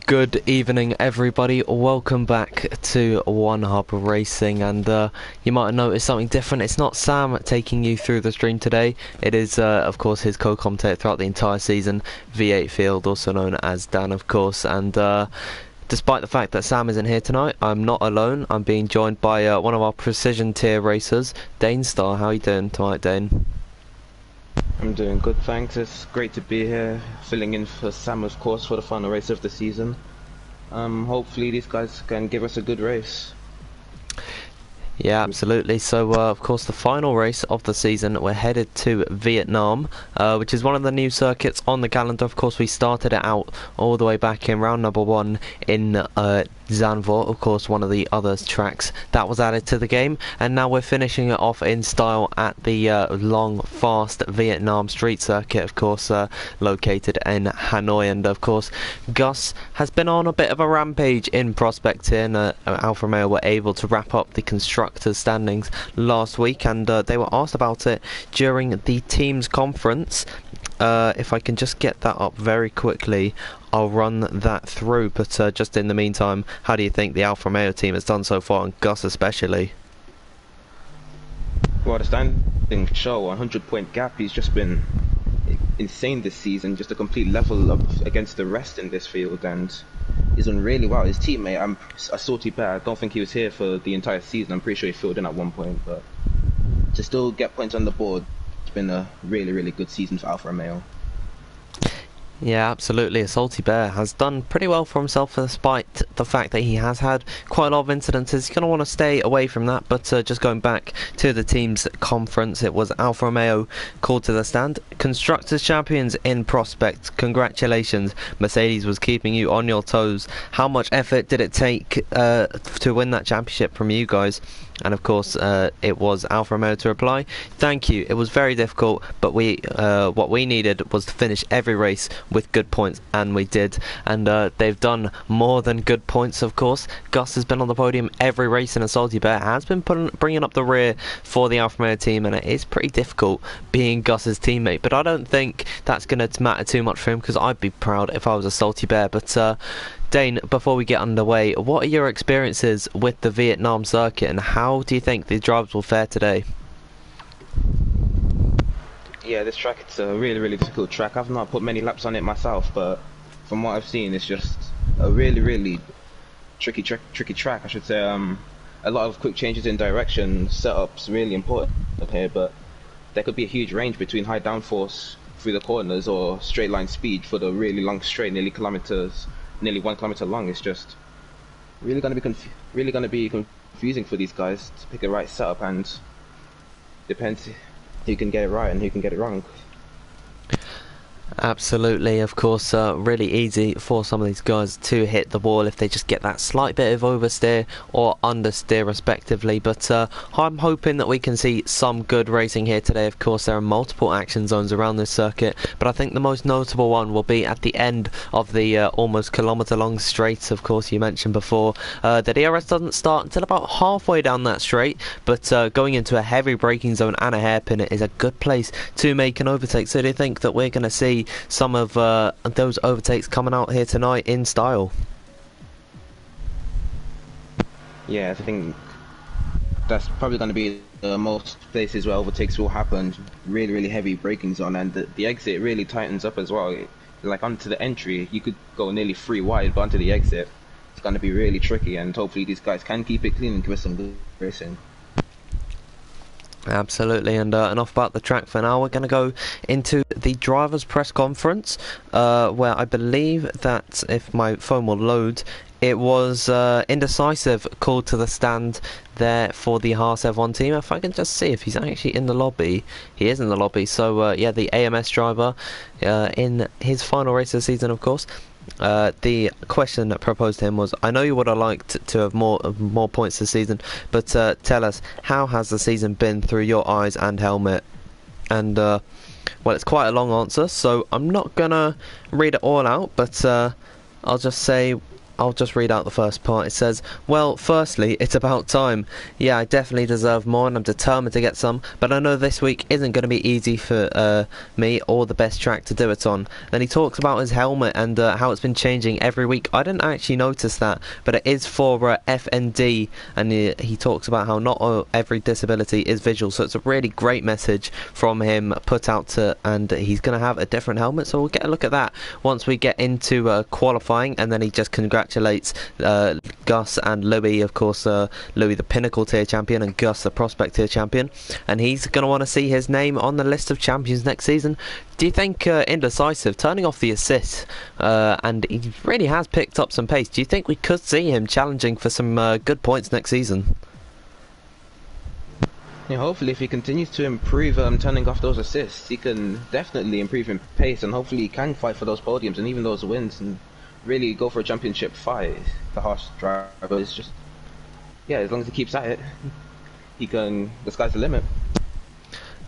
Good evening, everybody. Welcome back to One Hub Racing, and you might have noticed something different. It's not Sam taking you through the stream today. It is, of course, his co-commentator throughout the entire season, V8 Field, also known as Dan, of course. And despite the fact that Sam isn't here tonight, I'm not alone. I'm being joined by one of our precision tier racers, Dane Star. How are you doing tonight, Dane? I'm doing good, thanks. It's great to be here, filling in for Sam, of course, for the final race of the season. Hopefully these guys can give us a good race. Yeah, absolutely. So, of course, the final race of the season, we're headed to Vietnam, which is one of the new circuits on the calendar. Of course, we started it out all the way back in round number 1 in Zandvoort, of course, one of the other tracks that was added to the game, and now we're finishing it off in style at the long, fast Vietnam street circuit, of course, located in Hanoi. And of course, Gus has been on a bit of a rampage in prospect here, and Alfa Romeo were able to wrap up the constructors standings last week, and they were asked about it during the team's conference. If I can just get that up very quickly, I'll run that through, but just in the meantime, how do you think the Alfa Romeo team has done so far, and Gus especially? Well, the standings show a 100-point gap. He's just been insane this season, just a complete level up against the rest in this field, and he's done really well. His teammate, a salty bear, I don't think he was here for the entire season. I'm pretty sure he filled in at one point, but to still get points on the board, it's been a really, really good season for Alfa Romeo. Yeah, absolutely. A salty bear has done pretty well for himself, despite the fact that he has had quite a lot of incidences. He's going to want to stay away from that, but just going back to the team's conference, it was Alfa Romeo called to the stand. Constructors champions in prospect. Congratulations. Mercedes was keeping you on your toes. How much effort did it take to win that championship from you guys? And of course, it was Alfa Romeo to reply, "Thank you. It was very difficult, but what we needed was to finish every race with good points, and we did." And they've done more than good points, of course. Gus has been on the podium every race, and a salty bear has been bringing up the rear for the Alfa Romeo team, and it is pretty difficult being Gus's teammate. But I don't think that's going to matter too much for him, because I'd be proud if I was a salty bear. But Dane, before we get underway, what are your experiences with the Vietnam circuit, and how do you think the drivers will fare today? Yeah, this track, it's a really, really difficult track. I've not put many laps on it myself, but from what I've seen, it's just a really, really tricky track, I should say. A lot of quick changes in direction, setups really important here, but there could be a huge range between high downforce through the corners or straight line speed for the really long straight, nearly 1 kilometer long. It's just really going to be confusing for these guys to pick the right setup, and depends who can get it right and who can get it wrong. Absolutely, of course, really easy for some of these guys to hit the wall if they just get that slight bit of oversteer or understeer respectively. But I'm hoping that we can see some good racing here today. Of course, there are multiple action zones around this circuit, but I think the most notable one will be at the end of the almost kilometre long straight. Of course, you mentioned before the DRS doesn't start until about halfway down that straight, but going into a heavy braking zone and a hairpin is a good place to make an overtake. So do you think that we're going to see some of those overtakes coming out here tonight in style? Yeah, I think that's probably going to be most places where overtakes will happen. Really, really heavy braking zone, and the exit really tightens up as well. Like onto the entry, you could go nearly 3 wide, but onto the exit, it's going to be really tricky, and hopefully these guys can keep it clean and give us some good racing. Absolutely, and enough about the track for now. We're going to go into the driver's press conference, where I believe that, if my phone will load, it was Indecisive called to the stand there for the Haas F1 team. If I can just see if he's actually in the lobby. He is in the lobby, so yeah, the AMS driver in his final race of the season, of course. The question that proposed to him was, "I know you would have liked to have more points this season, but tell us, how has the season been through your eyes and helmet?" And well, it's quite a long answer, so I'm not gonna read it all out, but I'll just say I'll just read out the first part. It says, well, firstly, it's about time. Yeah, I definitely deserve more and I'm determined to get some, but I know this week isn't going to be easy for me or the best track to do it on. Then he talks about his helmet and how it's been changing every week. I didn't actually notice that, but it is for FND, and he talks about how not every disability is visual, so it's a really great message from him put out to, and he's going to have a different helmet, so we'll get a look at that once we get into qualifying. And then he just congratulates Gus and Louis, of course, Louis the Pinnacle tier champion and Gus the Prospect tier champion, and he's going to want to see his name on the list of champions next season. Do you think Indecisive turning off the assist, and he really has picked up some pace, do you think we could see him challenging for some good points next season? Yeah, hopefully if he continues to improve turning off those assists, he can definitely improve in pace, and hopefully he can fight for those podiums and even those wins and really go for a championship fight. The harsh driver is just, yeah, as long as he keeps at it, he can, the sky's the limit.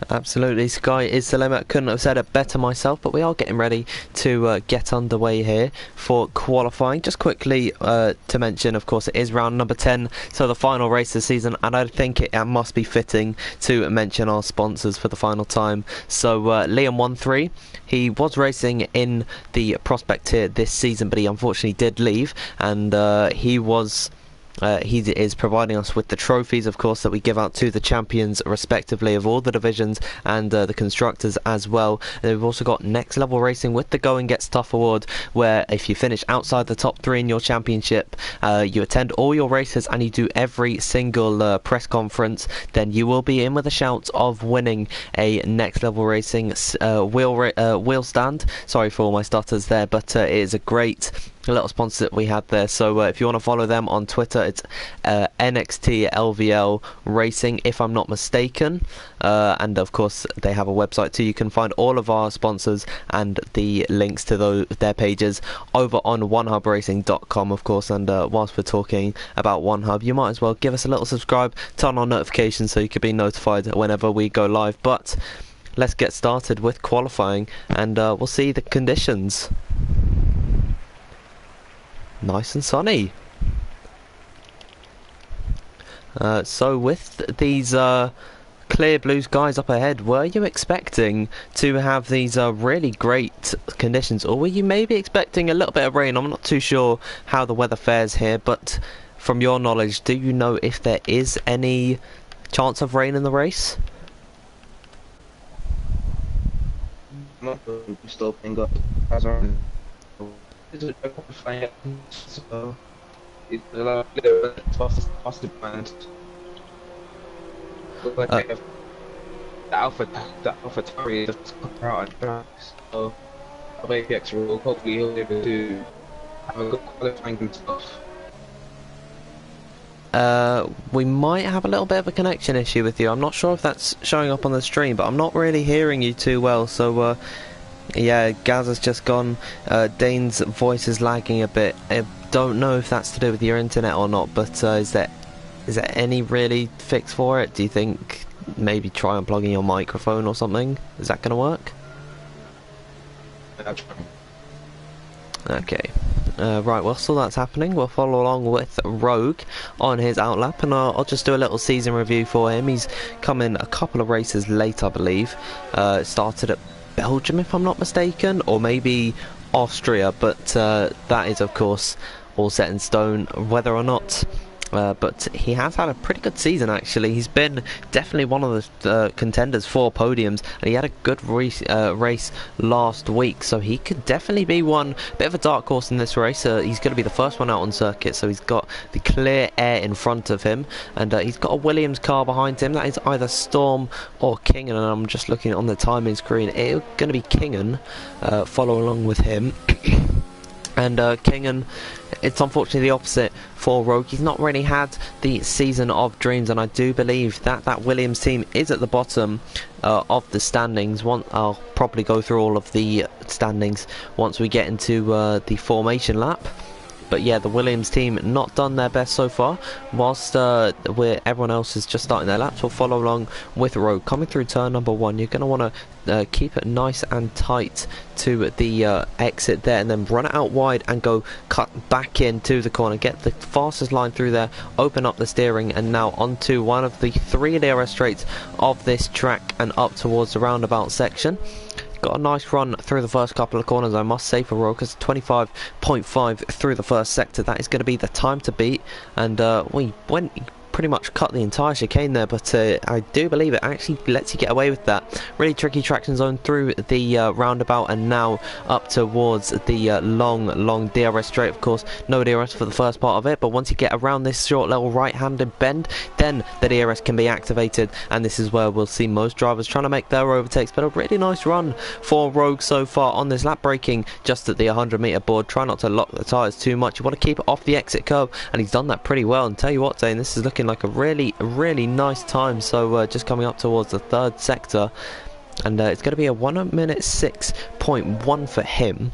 Absolutely, sky is the limit. Couldn't have said it better myself, but we are getting ready to get underway here for qualifying. Just quickly to mention, of course, it is round number 10, so the final race this season, and I think it must be fitting to mention our sponsors for the final time. So Liam13, he was racing in the Prospect tier this season, but he unfortunately did leave, and he is providing us with the trophies, of course, that we give out to the champions respectively of all the divisions, and the constructors as well. And we've also got Next Level Racing with the Going Gets Tough award, where if you finish outside the top 3 in your championship, you attend all your races and you do every single press conference, then you will be in with a shout of winning a Next Level Racing wheel stand. Sorry for all my stutters there, but it is a great little sponsor that we had there. So if you want to follow them on Twitter, it's NXT Racing, if I'm not mistaken, and of course they have a website too. You can find all of our sponsors and the links to their pages over on onehubracing.com, of course. And whilst we're talking about OneHub, you might as well give us a little subscribe, turn on notifications so you can be notified whenever we go live. But let's get started with qualifying, and we'll see the conditions. Nice and sunny. So with these clear blue skies up ahead, were you expecting to have these really great conditions, or were you maybe expecting a little bit of rain? I'm not too sure how the weather fares here, but from your knowledge, do you know if there is any chance of rain in the race? Still playing up. So it's a lot of faster plans. The Alpha Tauri just come out on tracks. So APX will hopefully he'll be able to have a good qualifying and stuff. We might have a little bit of a connection issue with you. I'm not sure if that's showing up on the stream, but I'm not really hearing you too well, so yeah, Gaz has just gone. Dane's voice is lagging a bit. I don't know if that's to do with your internet or not, but is there any really fix for it? Do you think maybe try unplugging your microphone or something? Is that going to work? Okay. Right, well, so that's happening. We'll follow along with Rogue on his outlap, and I'll just do a little season review for him. He's come in a couple of races late, I believe. Started at Belgium, if I'm not mistaken, or maybe Austria, but that is, of course, all set in stone whether or not. But he has had a pretty good season, actually. He's been definitely one of the contenders for podiums, and he had a good race last week, so he could definitely be one bit of a dark horse in this race. He's going to be the first one out on circuit, so he's got the clear air in front of him, and he's got a Williams car behind him. That is either Storm or Kingan, and I'm just looking on the timing screen. It's going to be Kingan. Follow along with him. And Kingan, it's unfortunately the opposite for Rogue. He's not really had the season of dreams, and I do believe that Williams team is at the bottom of the standings. I'll probably go through all of the standings once we get into the formation lap. But yeah, the Williams team not done their best so far. Whilst everyone else is just starting their laps, we'll follow along with Rogue. Coming through turn number 1, you're going to want to keep it nice and tight to the exit there, and then run it out wide and go cut back into the corner. Get the fastest line through there, open up the steering, and now onto one of the 3 DRS straights of this track and up towards the roundabout section. Got a nice run through the first couple of corners, I must say, for Rogue, because 25.5 through the first sector. That is going to be the time to beat, and we went pretty much cut the entire chicane there, but I do believe it actually lets you get away with that. Really tricky traction zone through the roundabout, and now up towards the long DRS straight. Of course, no DRS for the first part of it, but once you get around this short little right-handed bend, then the DRS can be activated, and this is where we'll see most drivers trying to make their overtakes. But a really nice run for Rogue so far on this lap, braking just at the 100-meter board. Try not to lock the tyres too much. You want to keep it off the exit curve, and he's done that pretty well. And tell you what, Dane, this is looking like a really nice time. So just coming up towards the 3rd sector, and it's going to be a 1 minute 6.1 for him.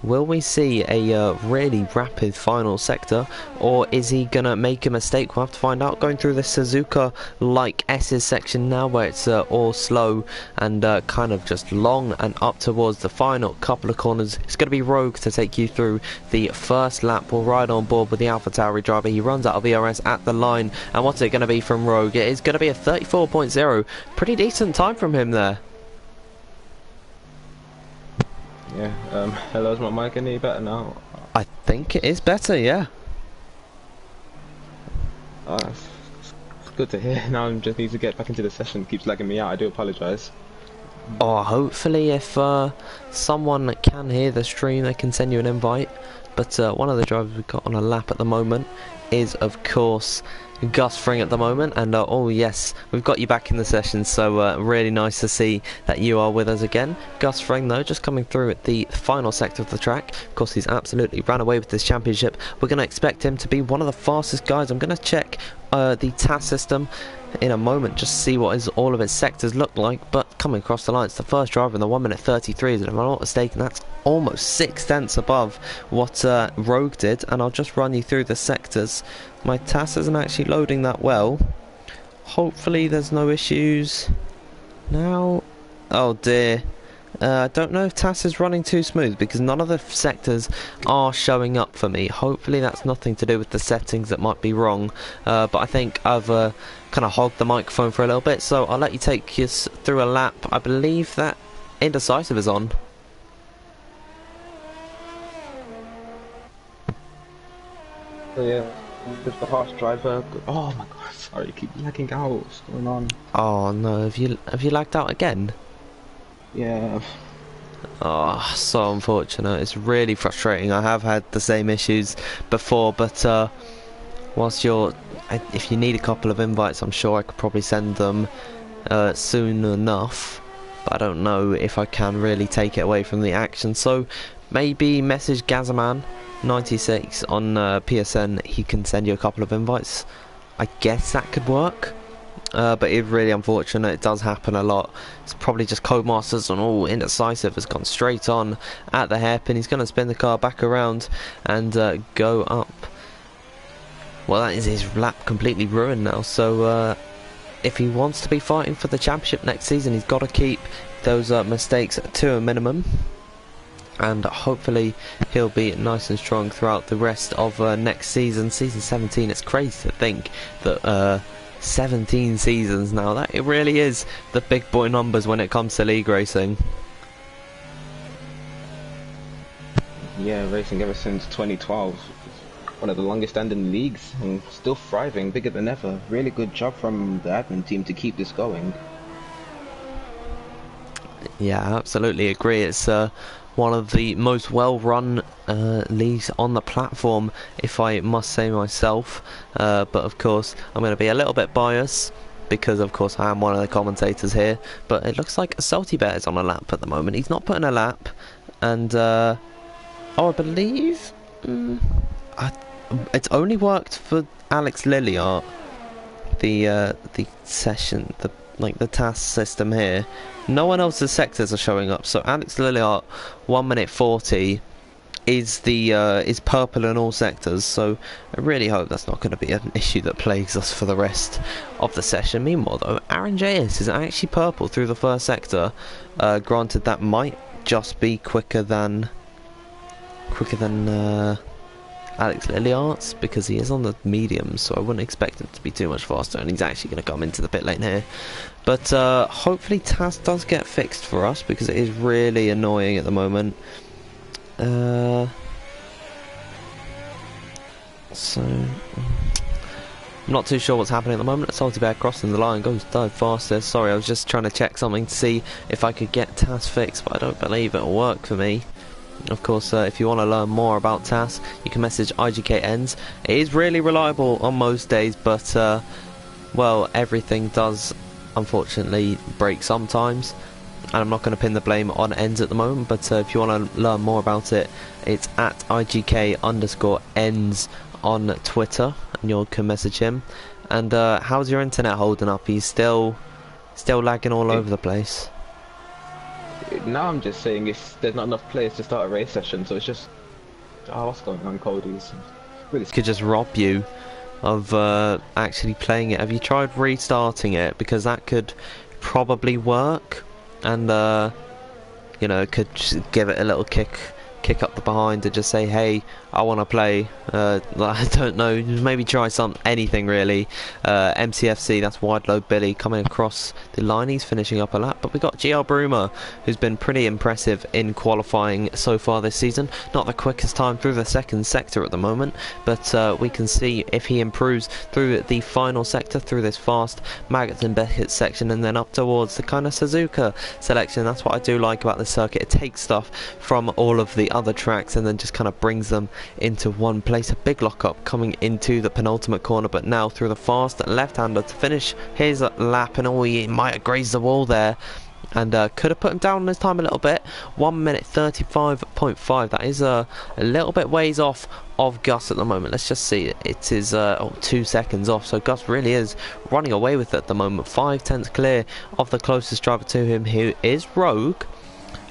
Will we see a really rapid final sector, or is he gonna make a mistake? We'll have to find out. Going through the Suzuka like S's section now, where it's all slow and kind of just long, and up towards the final couple of corners. It's going to be Rogue to take you through the first lap. We'll ride on board with the AlphaTauri driver. He runs out of ERS at the line, and what's it going to be from Rogue? It is going to be a 34.0. Pretty decent time from him there. Yeah, hello, is my mic any better now? I think it is better, yeah. It's good to hear. Now I just need to get back into the session. It keeps lagging me out, I do apologise. Oh, hopefully if someone can hear the stream, they can send you an invite. But one of the drivers we've got on a lap at the moment is, of course, Gus Fring at the moment, and oh yes, we've got you back in the session, so really nice to see that you are with us again. Gus Fring, though, just coming through at the final sector of the track. Of course, he's absolutely ran away with this championship. We're going to expect him to be one of the fastest guys. I'm going to check the TAS system in a moment, just to see what all of its sectors look like. But coming across the line, it's the first driver in the 1 minute 33, and if I'm not mistaken, that's almost 6 tenths above what Rogue did. And I'll just run you through the sectors. My TAS isn't actually loading that well. Hopefully there's no issues now. Oh dear. I don't know if TAS is running too smooth, because none of the sectors are showing up for me. Hopefully that's nothing to do with the settings that might be wrong. But I think I've kind of hogged the microphone for a little bit, so I'll let you take us through a lap. I believe that Indecisive is on. So yeah, just the harsh driver. Oh my god, sorry, you keep lagging out. What's going on? Oh no, have you lagged out again? Yeah. Oh, so unfortunate. It's really frustrating. I have had the same issues before, but whilst if you need a couple of invites, I'm sure I could probably send them soon enough, but I don't know if I can really take it away from the action. So maybe message Gazaman96 on PSN. He can send you a couple of invites. I guess that could work. But it's really unfortunate. It does happen a lot. It's probably just Codemasters, and all Indecisive has gone straight on at the hairpin. He's going to spin the car back around and go up. Well, that is his lap completely ruined now. So if he wants to be fighting for the championship next season, he's got to keep those mistakes to a minimum. And hopefully he'll be nice and strong throughout the rest of next season. Season 17, it's crazy to think that 17 seasons now. That it really is the big boy numbers when it comes to league racing. Yeah, racing ever since 2012. One of the longest standing leagues, and still thriving, bigger than ever. Really good job from the admin team to keep this going. Yeah, absolutely agree. It's one of the most well-run leagues on the platform, if I must say myself. But of course, I'm going to be a little bit biased, because of course I am one of the commentators here. But it looks like Salty Bear is on a lap at the moment. He's not putting a lap, and oh, I believe it's only worked for Alex Lilliart. The session, the task system here. No one else's sectors are showing up. So Alex Lilliart 1 minute 40, is purple in all sectors, so I really hope that's not going to be an issue that plagues us for the rest of the session. Meanwhile though, Aaron JS is actually purple through the first sector. Granted, that might just be quicker than Alex Lilliart's, because he is on the medium, so I wouldn't expect him to be too much faster, and he's actually going to come into the pit lane here. But hopefully TAS does get fixed for us, because it is really annoying at the moment. So I'm not too sure what's happening at the moment. Salty Bear crossing the line, goes dive faster. Sorry, I was just trying to check something to see if I could get TAS fixed, but I don't believe it'll work for me. Of course, if you want to learn more about TAS, you can message IGKNs. It is really reliable on most days, but well, everything does unfortunately break sometimes, and I'm not going to pin the blame on ends at the moment. But if you want to learn more about it, it's at IGK_ends on Twitter, and you can message him. And how's your internet holding up? Are you still lagging all over the place? Now I'm just saying there's not enough players to start a race session, so it's just, what's going on, Cody's really Could just rob you of actually playing it. Have you tried restarting it? Because that could probably work, and you know, could just give it a little kick up the behind and just say, hey, I want to play. I don't know, maybe try anything really. MCFC, that's Wide Load Billy coming across the line. He's finishing up a lap, but we got GL Broomer, who's been pretty impressive in qualifying so far this season. Not the quickest time through the second sector at the moment, but we can see if he improves through the final sector, through this fast Maggots and Beckett section, and then up towards the kind of Suzuka selection. That's what I do like about this circuit. It takes stuff from all of the other tracks and then just kind of brings them into one place. A big lockup coming into the penultimate corner, but now through the fast left-hander to finish his lap, and he might have grazed the wall there, and could have put him down on his time a little bit. 1 minute 35.5. that is a little bit ways off of Gus at the moment. Let's just see, it is 2 seconds off, so Gus really is running away with it at the moment. 5/10 clear of the closest driver to him, who is Rogue.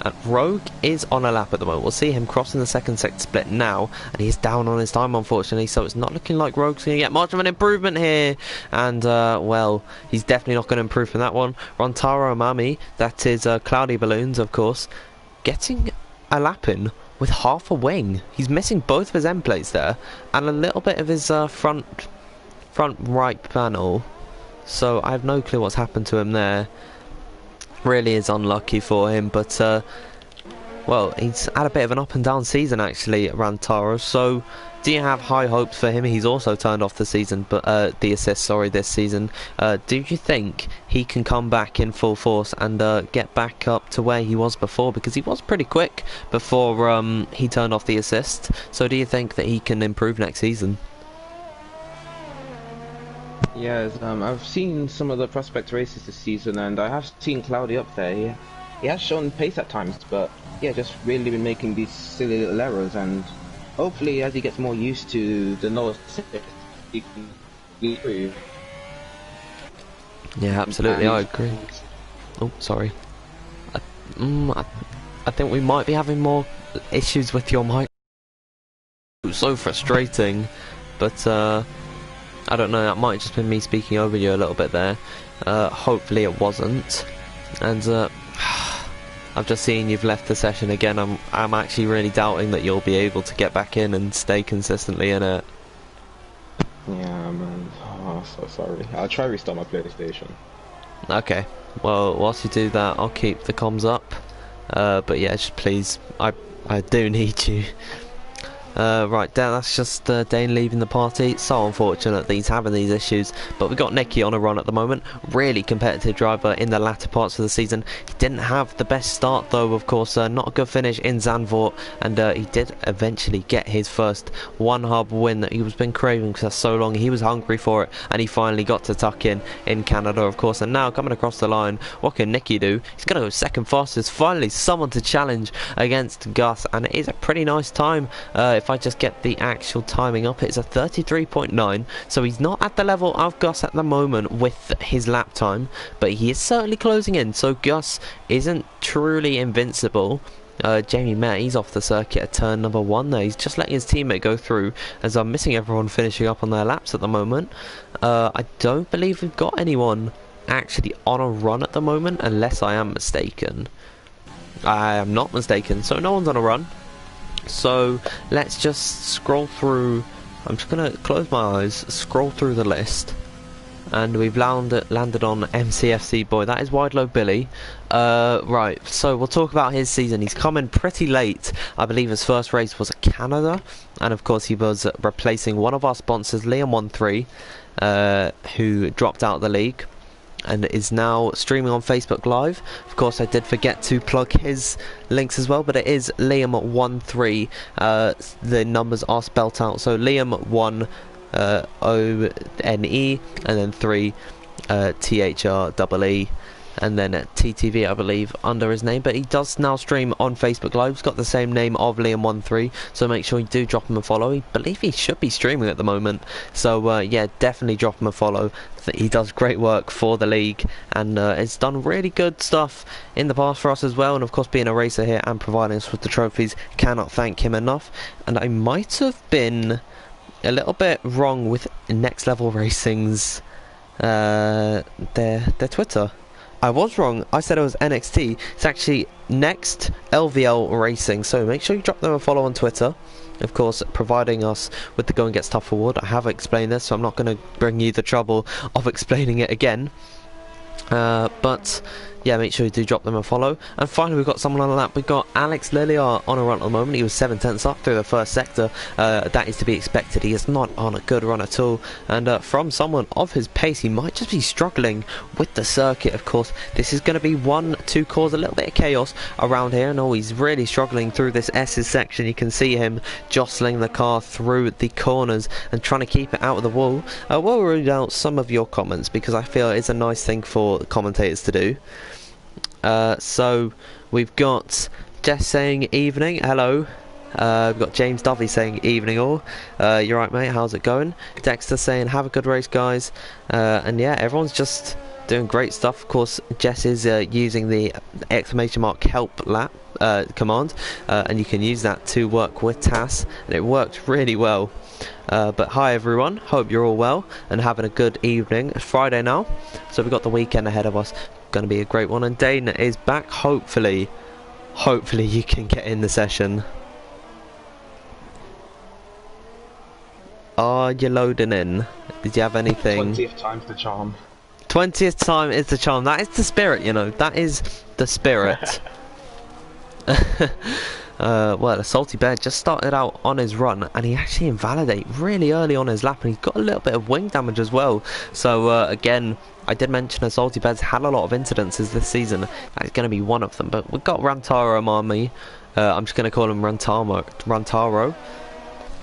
And Rogue is on a lap at the moment. We'll see him crossing the second sector split now, and he's down on his time unfortunately, so it's not looking like Rogue's going to get much of an improvement here. And well, he's definitely not going to improve from that one. Rontaro Amami, that is Cloudy Balloons of course, getting a lap in with half a wing. He's missing both of his end plates there, and a little bit of his front right panel, so I have no clue what's happened to him there. Really is unlucky for him, but well, he's had a bit of an up and down season actually, Rantaro. So do you have high hopes for him? He's also turned off the season, but the assist, sorry, this season. Do you think he can come back in full force and get back up to where he was before? Because he was pretty quick before he turned off the assist. So do you think that he can improve next season? Yeah, I've seen some of the prospect races this season, and I have seen Cloudy up there. He has shown pace at times, but yeah, just really been making these silly little errors, and hopefully as he gets more used to the North, he can improve. Yeah, absolutely, I agree. Oh, sorry. I think we might be having more issues with your mic. It's so frustrating, but I don't know, that might just been me speaking over you a little bit there. Hopefully it wasn't. And I've just seen you've left the session again. I'm actually really doubting that you'll be able to get back in and stay consistently in it. Yeah, man. Oh, so sorry. I'll try restart my PlayStation. Okay. Well, whilst you do that, I'll keep the comms up. But yeah, just please, I do need you. Right, that's just Dane leaving the party. It's so unfortunate that he's having these issues, but we've got Nicky on a run at the moment. Really competitive driver in the latter parts of the season. He didn't have the best start though, of course. Not a good finish in Zandvoort, and he did eventually get his first one hub win that he was been craving for so long. He was hungry for it, and he finally got to tuck in Canada, of course. And now coming across the line, what can Nicky do? He's going to go second fastest. Finally someone to challenge against Gus, and it is a pretty nice time. If I just get the actual timing up, it's a 33.9, so he's not at the level of Gus at the moment with his lap time, but he is certainly closing in, so Gus isn't truly invincible. Jamie Mayer, he's off the circuit at turn number 1 there. He's just letting his teammate go through, as I'm missing everyone finishing up on their laps at the moment. I don't believe we've got anyone actually on a run at the moment, unless I am mistaken. I am not mistaken, so no one's on a run. So let's just scroll through. I'm just going to close my eyes, scroll through the list. And we've landed on MCFC boy. That is Wide Low Billy. Right, so we'll talk about his season. He's come in pretty late. I believe his first race was at Canada, and of course he was replacing one of our sponsors, Liam13, who dropped out of the league and is now streaming on Facebook Live. Of course, I did forget to plug his links as well, but it is Liam13. The numbers are spelt out, so Liam1 ONE and then 3 THREE and then TTV, I believe, under his name. But he does now stream on Facebook Live. He's got the same name of Liam13, so make sure you do drop him a follow. I believe he should be streaming at the moment, so yeah, definitely drop him a follow. He does great work for the league, and has done really good stuff in the past for us as well. And of course, being a racer here and providing us with the trophies, cannot thank him enough. And I might have been a little bit wrong with Next Level Racing's their Twitter. I was wrong. I said it was NXT. It's actually Next LVL Racing. So make sure you drop them a follow on Twitter. Of course, providing us with the Go and Get Stuff award. I have explained this, so I'm not going to bring you the trouble of explaining it again. But yeah, make sure you do drop them a follow. And finally, we've got someone on the lap. We've got Alex Lilliard on a run at the moment. He was 7/10 up through the first sector. That is to be expected. He is not on a good run at all. And from someone of his pace, he might just be struggling with the circuit. Of course, this is going to be one to cause a little bit of chaos around here. And he's really struggling through this S's section. You can see him jostling the car through the corners and trying to keep it out of the wall. We'll read out some of your comments, because I feel it's a nice thing for commentators to do. So we've got Jess saying evening, hello. We've got James Dovey saying evening all. You're right, mate, how's it going? Dexter saying have a good race, guys. And yeah, everyone's just doing great stuff. Of course, Jess is using the !help lap command, and you can use that to work with TAS, and it worked really well. But hi everyone, hope you're all well and having a good evening. It's Friday now, so we've got the weekend ahead of us. Going to be a great one, and Dana is back. Hopefully you can get in the session. Are you loading in? Did you have anything? 20th time's the charm. 20th time is the charm. That is the spirit, you know. That is the spirit. Well, a Salty Bear just started out on his run, and he actually invalidated really early on his lap, and he's got a little bit of wing damage as well. So again, I did mention a Salty Bear's had a lot of incidences this season. That's going to be one of them. But we've got Rantaro Mami. I'm just going to call him Rantaro,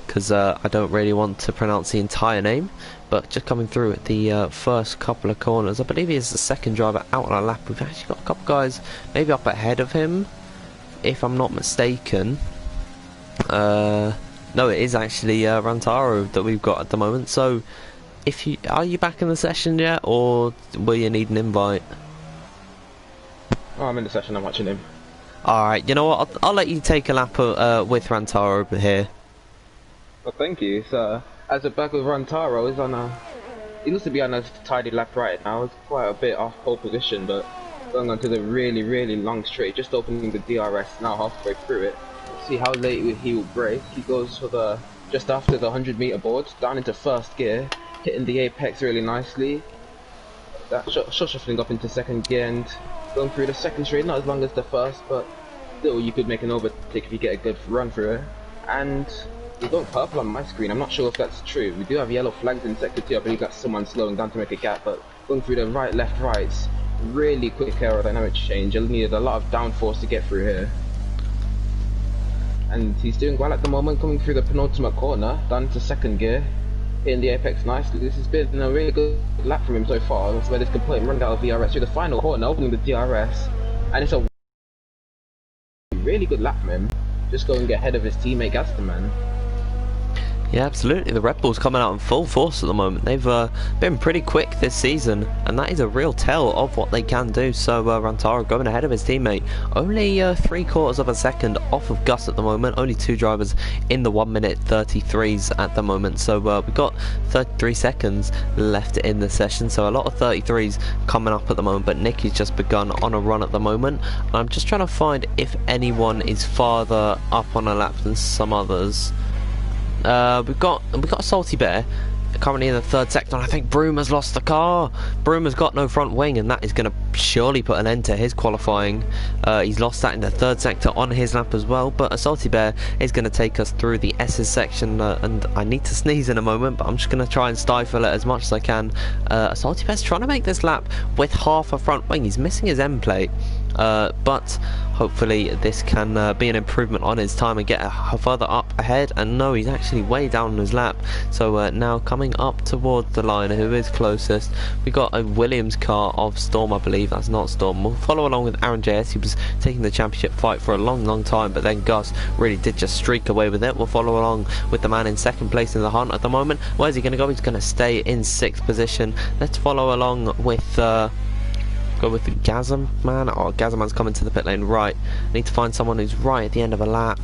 because I don't really want to pronounce the entire name. But just coming through at the first couple of corners, I believe he is the second driver out on a lap. We've actually got a couple guys maybe up ahead of him, if I'm not mistaken. No, it is actually Rantaro that we've got at the moment. So, are you back in the session yet, or will you need an invite? Oh, I'm in the session, I'm watching him. Alright, you know what, I'll let you take a lap with Rantaro over here. Well, thank you. So, as a back with Rantaro, is on a... He looks to be on a tidy lap right now. It's quite a bit off pole position, but going on to the really long straight, just opening the DRS, now halfway through it. Let's see how late he will brake. He goes for the just after the 100-meter board, down into first gear, hitting the apex really nicely. That shuffling up into second gear and going through the second straight, not as long as the first, but still you could make an overtake if you get a good run through it. And we're going purple on my screen. I'm not sure if that's true. We do have yellow flags in sector 2. I believe that's someone slowing down to make a gap, but going through the right, left, rights, really quick aerodynamic change. You'll need a lot of downforce to get through here. And he's doing well at the moment, coming through the penultimate corner, down to second gear, hitting the apex nicely. This has been a really good lap from him so far. That's where this can put him running out of VRS through the final corner, opening the DRS, and it's a really good lap from him. Just going ahead of his teammate Gasterman. Yeah, absolutely. The Red Bulls coming out in full force at the moment. They've been pretty quick this season, and that is a real tell of what they can do. So Rantaro going ahead of his teammate, only 3/4 of a second off of Gus at the moment. Only 2 drivers in the 1:33 at the moment. So we've got 33 seconds left in the session. So a lot of 33s coming up at the moment. But Nicky's just begun on a run at the moment. I'm just trying to find if anyone is farther up on a lap than some others. We've got Salty Bear currently in the 3rd sector, and I think Broom has lost the car. Broom has got no front wing, and that is going to surely put an end to his qualifying. He's lost that in the 3rd sector on his lap as well, but a Salty Bear is going to take us through the S's section, and I need to sneeze in a moment, but I'm just going to try and stifle it as much as I can. Salty Bear's trying to make this lap with half a front wing. He's missing his end plate. But hopefully this can be an improvement on his time and get further up ahead. And no, he's actually way down on his lap. So now coming up towards the line, who is closest? We got a Williams car of Storm, I believe. That's not Storm. We'll follow along with Aaron JS. He was taking the championship fight for a long time, but then Gus really did just streak away with it. We'll follow along with the man in 2nd place in the hunt at the moment. Where's he going to go? He's going to stay in 6th position. Let's follow along with go with the Gazam man. Oh, Gazam man's coming to the pit lane. Right, I need to find someone who's right at the end of a lap.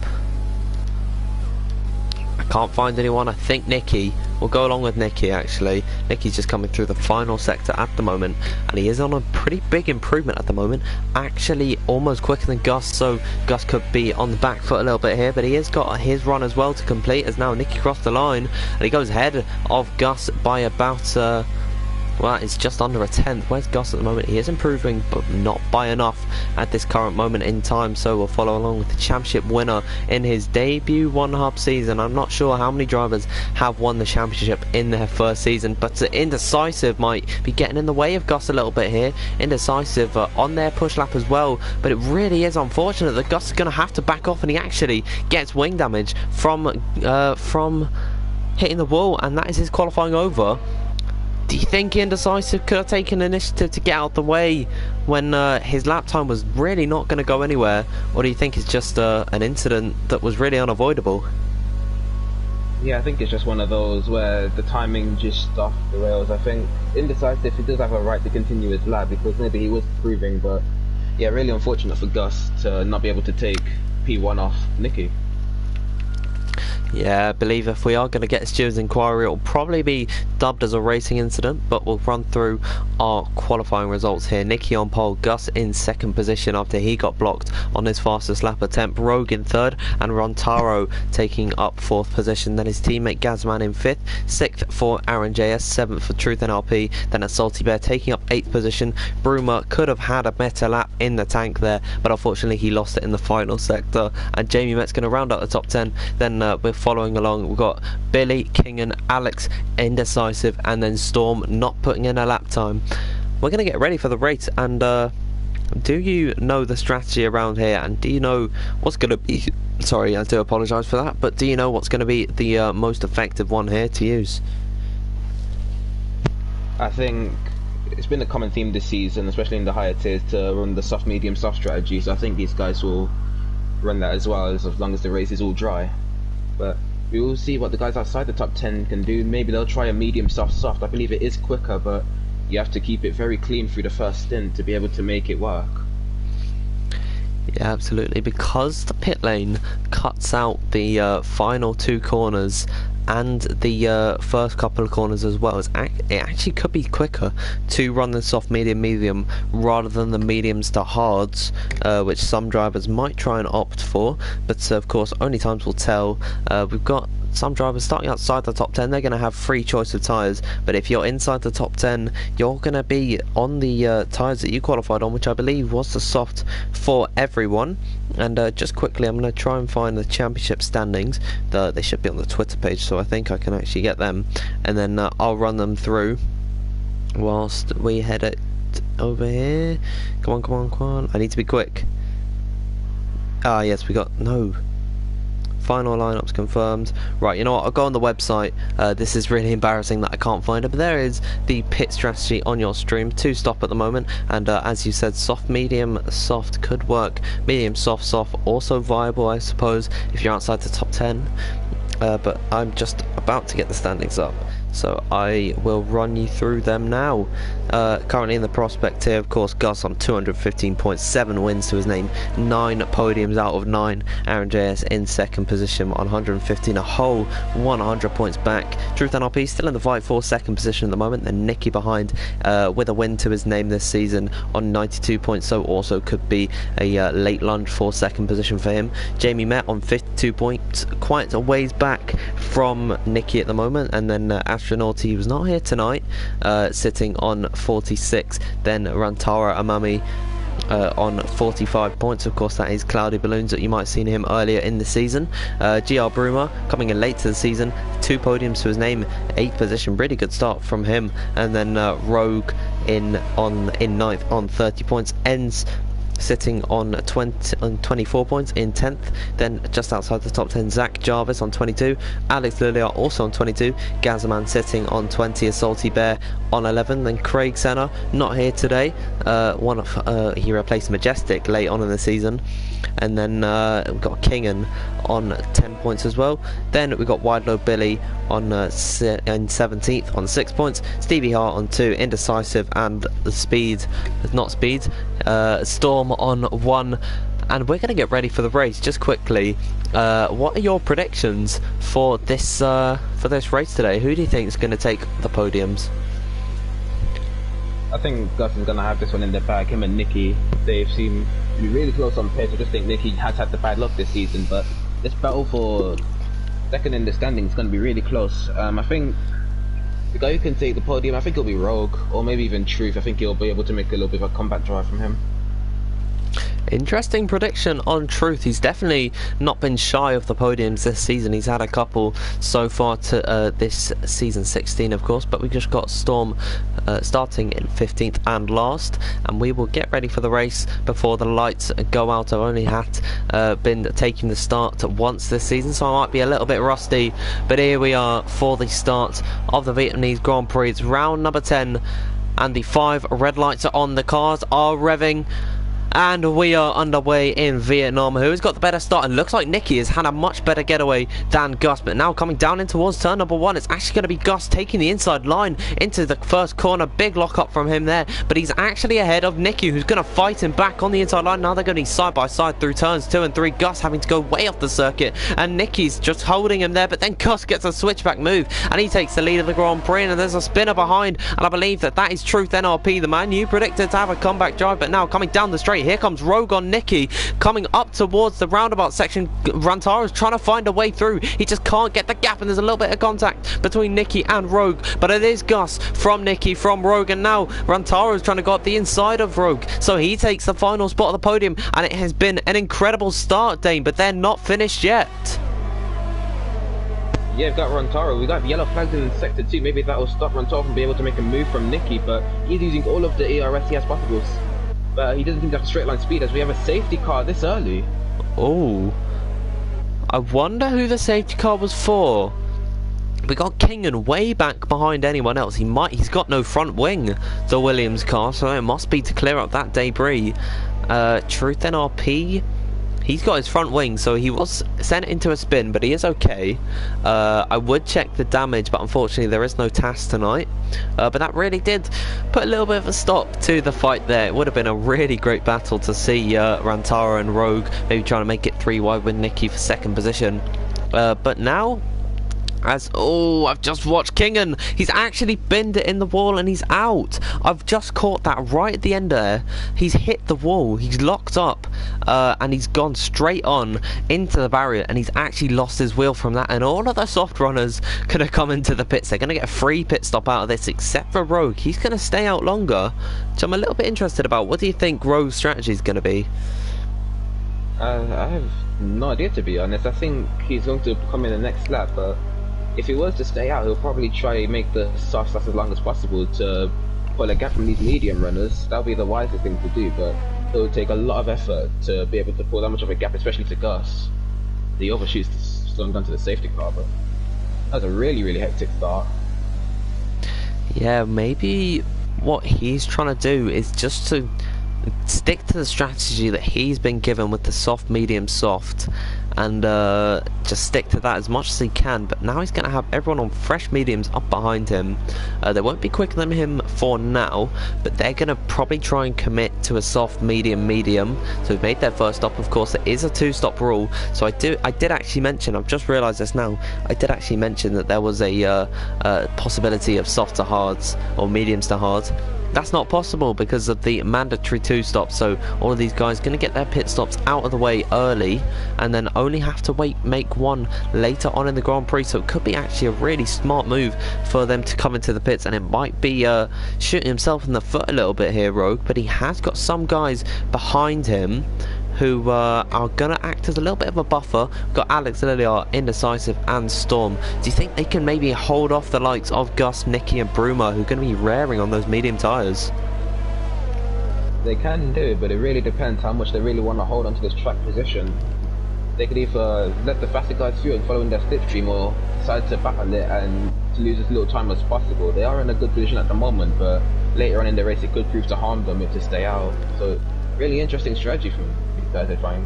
I can't find anyone. I think Nicky. We'll go along with Nicky actually. Nicky's just coming through the final sector at the moment, and he is on a pretty big improvement at the moment. Actually almost quicker than Gus, so Gus could be on the back foot a little bit here, but he has got his run as well to complete, as now Nicky crossed the line, and he goes ahead of Gus by about well, it's just under a 10th. Where's Gus at the moment? He is improving, but not by enough at this current moment in time. So we'll follow along with the championship winner in his debut One Hub season. I'm not sure how many drivers have won the championship in their first season, but Indecisive might be getting in the way of Gus a little bit here. Indecisive on their push lap as well, but it really is unfortunate that Gus is going to have to back off, and he actually gets wing damage from hitting the wall, and that is his qualifying over. Do you think Indecisive could have taken initiative to get out the way when his lap time was really not going to go anywhere? Or do you think it's just an incident that was really unavoidable? Yeah, I think it's just one of those where the timing just off the rails. I think Indecisive, he does have a right to continue his lap because maybe he was improving, but yeah, really unfortunate for Gus to not be able to take P1 off Nicky. Yeah, I believe if we are going to get a stewards inquiry, it will probably be dubbed as a racing incident, but we'll run through our qualifying results here. Nicky on pole, Gus in 2nd position after he got blocked on his fastest lap attempt, Rogue in 3rd, and Rontaro taking up 4th position. Then his teammate Gazman in 5th, 6th for Aaron JS, 7th for Truth NLP, then a Salty Bear taking up 8th position. Broomer could have had a better lap in the tank there, but unfortunately he lost it in the final sector, and Jamie Met's going to round out the top 10. Then we're following along, we've got Billy, Kingan, Alex, Indecisive, and then Storm not putting in a lap time. We're going to get ready for the race, and do you know the strategy around here, and do you know what's going to be, sorry, I do apologise for that, but do you know what's going to be the most effective one here to use? I think it's been a common theme this season, especially in the higher tiers, to run the soft, medium, soft strategy, so I think these guys will run that as well, as long as the race is all dry. But we will see what the guys outside the top 10 can do. Maybe they'll try a medium soft. I believe it is quicker, but you have to keep it very clean through the first stint to be able to make it work. Yeah, absolutely, because the pit lane cuts out the final 2 corners and the first couple of corners as well. It actually could be quicker to run the soft, medium rather than the mediums to hards, which some drivers might try and opt for, but of course only times will tell. We've got some drivers starting outside the top 10, they're going to have free choice of tyres, but if you're inside the top 10, you're going to be on the tyres that you qualified on, which I believe was the soft for everyone. And just quickly, I'm going to try and find the championship standings. They should be on the Twitter page, so I think I can actually get them, and then I'll run them through whilst we head it over here. Come on, I need to be quick. Ah yes, we got no final lineups confirmed. Right, you know what, I'll go on the website. This is really embarrassing that I can't find it, but there is the pit strategy on your stream. 2 stop at the moment, and as you said, soft, medium, soft could work. Medium, soft also viable, I suppose, if you're outside the top 10. but I'm just about to get the standings up, so I will run you through them now. Currently in the prospect here, of course, Gus on 215 points, 7 wins to his name, 9 podiums out of 9. Aaron JS in second position on 115, a whole 100 points back. Truth NRP still in the fight for second position at the moment, then Nicky behind with a win to his name this season on 92 points, so also could be a late lunge for second position for him. Jamie Met on 52 points, quite a ways back from Nicky at the moment, and then Astronaut, he was not here tonight, sitting on 46. Then Rantara Amami on 45 points. Of course, that is Cloudy Balloons that you might have seen him earlier in the season. GR Bruma coming in late to the season, 2 podiums to his name, 8th position, really good start from him. And then Rogue in 9th on 30 points, ends sitting on 24 points in 10th. Then just outside the top 10, Zach Jarvis on 22, Alex Lilia also on 22, Gazaman sitting on 20, a Salty Bear on 11, then Craig Senna not here today, he replaced Majestic late on in the season. And then we've got Kingan on 10 points as well. Then we've got Widelow Billy on in 17th on 6 points. Stevie Hart on 2, Indecisive and the Storm on 1. And we're going to get ready for the race. Just quickly, what are your predictions for this race today? Who do you think is going to take the podiums? I think Gus is going to have this one in the bag. Him and Nicky, they've seemed to be really close on pace. I just think Nicky has had the bad luck this season, but this battle for second in the standings is going to be really close. I think the guy who can take the podium, I think it'll be Rogue, or maybe even Truth. I think he'll be able to make a little bit of a comeback drive from him. Interesting prediction on Truth. He's definitely not been shy of the podiums this season. He's had a couple so far to this season 16, of course, but we just got Storm starting in 15th and last, and we will get ready for the race before the lights go out. I've only been taking the start once this season, so I might be a little bit rusty, but here we are for the start of the Vietnamese Grand Prix. It's round number 10, and the 5 red lights are on. The cars are revving, and we are underway in Vietnam. Who's got the better start? It looks like Nicky has had a much better getaway than Gus, but now coming down in towards turn number 1, it's actually going to be Gus taking the inside line into the first corner. Big lock up from him there, but he's actually ahead of Nicky, who's going to fight him back on the inside line. Now they're going to be side by side through turns 2 and 3. Gus having to go way off the circuit, and Nicky's just holding him there, but then Gus gets a switchback move, and he takes the lead of the Grand Prix, and there's a spinner behind, and I believe that is Truth NRP, the man you predicted to have a comeback drive. But now coming down the straight, here comes Rogue on Nicky, coming up towards the roundabout section. Rantara's trying to find a way through. He just can't get the gap, and there's a little bit of contact between Nicky and Rogue, but it is Gus from Nicky, from Rogue, and now Rantara's trying to go up the inside of Rogue, so he takes the final spot of the podium, and it has been an incredible start, Dane, but they're not finished yet. Yeah, we've got Rantaro. We got yellow flags in sector 2. Maybe that will stop Rantaro from being able to make a move from Nicky, but he's using all of the ERS he has possible. But he doesn't seem to have straight line speed as we have a safety car this early. Oh, I wonder who the safety car was for. We got Kingan way back behind anyone else. He's got no front wing, the Williams car, so it must be to clear up that debris. Truth NRP, he's got his front wing, so he was sent into a spin, but he is okay. I would check the damage, but unfortunately there is no task tonight. But that really did put a little bit of a stop to the fight there. It would have been a really great battle to see Rantara and Rogue maybe trying to make it 3 wide with Nicky for second position. But now, I've just watched Kingan. He's actually binned it in the wall and he's out. I've just caught that right at the end there. He's hit the wall. He's locked up and he's gone straight on into the barrier, and he's actually lost his wheel from that. And all of the soft runners gonna come into the pits. They're gonna get a free pit stop out of this, except for Rogue. He's gonna stay out longer, which I'm a little bit interested about. What do you think Rogue's strategy is gonna be? I have no idea, to be honest. I think he's going to come in the next lap, but if he was to stay out, he'll probably try to make the soft last as long as possible to pull a gap from these medium runners. That'll be the wisest thing to do, but it would take a lot of effort to be able to pull that much of a gap, especially to Gus. The overshoots slowing down to the safety car, but that was a really, really hectic start. Yeah, maybe what he's trying to do is just to stick to the strategy that he's been given with the soft, medium, soft, and just stick to that as much as he can. But now he's going to have everyone on fresh mediums up behind him. They won't be quicker than him for now, but they're going to probably try and commit to a soft medium. So we've made their first stop. Of course, there is a 2-stop rule, so I did actually mention, I've just realised this now, I did actually mention that there was a possibility of soft to hards or mediums to hards. That's not possible because of the mandatory 2-stops, so all of these guys are going to get their pit stops out of the way early and then only have to make one later on in the Grand Prix. So it could be actually a really smart move for them to come into the pits, and it might be shooting himself in the foot a little bit here, Rogue, but he has got some guys behind him who are going to act as a little bit of a buffer. We've got Alex, Lilliard, Indecisive and Storm. Do you think they can maybe hold off the likes of Gus, Nicky and Bruma, who are going to be raring on those medium tyres? They can do it, but it really depends how much they really want to hold onto this track position. They could either let the faster guys through and follow in their slipstream, or decide to back on it and to lose as little time as possible. They are in a good position at the moment, but later on in the race it could prove to harm them if they stay out. So really interesting strategy from they're trying.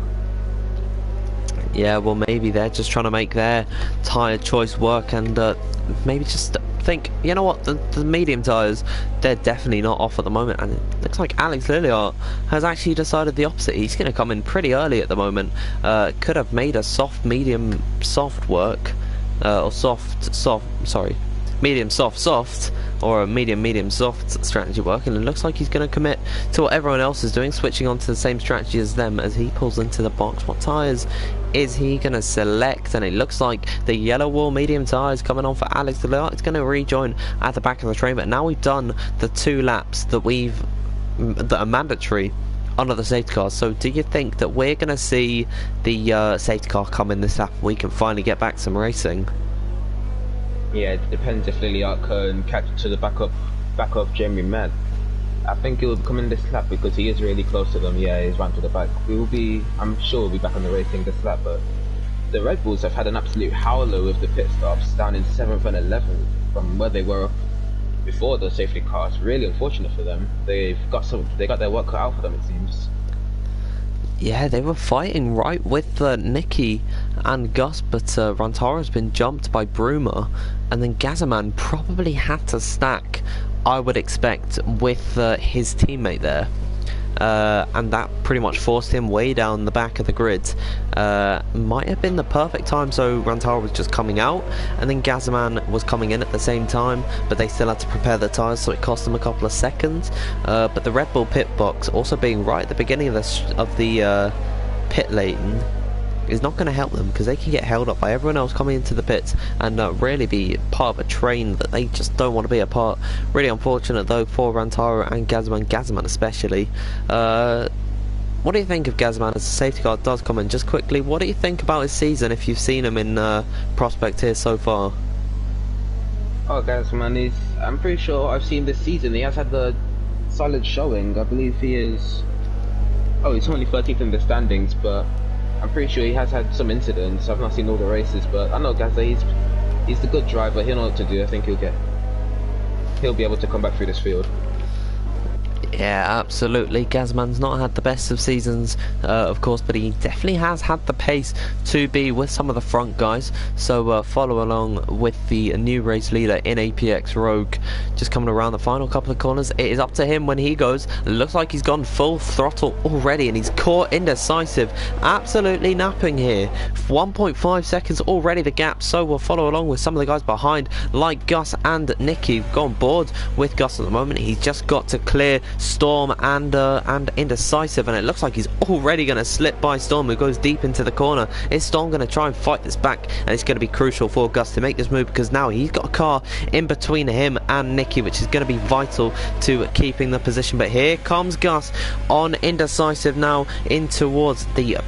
Yeah, well, maybe they're just trying to make their tyre choice work, and maybe just think, you know what, the medium tyres, they're definitely not off at the moment. And it looks like Alex Lilliard has actually decided the opposite. He's going to come in pretty early at the moment. Could have made a soft medium soft work, or medium soft, or a medium soft strategy work, and it looks like he's going to commit to what everyone else is doing, switching on to the same strategy as them as he pulls into the box. What tyres is he going to select? And it looks like the yellow wall medium tyres coming on for Alex Lilliard. It's going to rejoin at the back of the train, but now we've done the 2 laps that are mandatory under the safety car. So do you think that we're going to see the safety car come in this lap and we can finally get back some racing? Yeah, it depends if Lilliard can catch to the back of Jeremy Mann. I think he will come in this lap because he is really close to them. Yeah, he's run to the back. I'm sure we'll be back on the racing this lap, but the Red Bulls have had an absolute howler with the pit stops, down in 7th and 11th from where they were before the safety cars. Really unfortunate for them. They got their work cut out for them, it seems. Yeah, they were fighting right with Nicky and Gus, but Rantaro's been jumped by Bruma, and then Gazaman probably had to stack, I would expect, with his teammate there. And that pretty much forced him way down the back of the grid. Might have been the perfect time, so Rantaro was just coming out and then Gazaman was coming in at the same time, but they still had to prepare the tyres, so it cost them a couple of seconds. But the Red Bull pit box also being right at the beginning of the pit lane is not going to help them, because they can get held up by everyone else coming into the pits and really be part of a train that they just don't want to be a part. Really unfortunate though for Rantaro and Gazaman especially. What do you think of Gazaman as the safety car does come in? Just quickly, what do you think about his season if you've seen him in Prospect here so far? Oh, Gazaman I'm pretty sure I've seen this season. He has had the solid showing. I believe he is... Oh, he's only 13th in the standings, but I'm pretty sure he has had some incidents. I've not seen all the races, but I know Gaza, he's a good driver. He'll know what to do. I think he'll be able to come back through this field. Yeah, absolutely. Gazman's not had the best of seasons, of course, but he definitely has had the pace to be with some of the front guys. So follow along with the new race leader in APX Rogue, just coming around the final couple of corners. It is up to him when he goes. Looks like he's gone full throttle already, and he's caught Indecisive. Absolutely napping here. 1.5 seconds already the gap, so we'll follow along with some of the guys behind, like Gus and Nicky. We've got on board with Gus at the moment. He's just got to clear Storm and Indecisive, and it looks like he's already going to slip by Storm, who goes deep into the corner. Is Storm going to try and fight this back? And it's going to be crucial for Gus to make this move, because now he's got a car in between him and Nicky, which is going to be vital to keeping the position. But here comes Gus on Indecisive now in towards the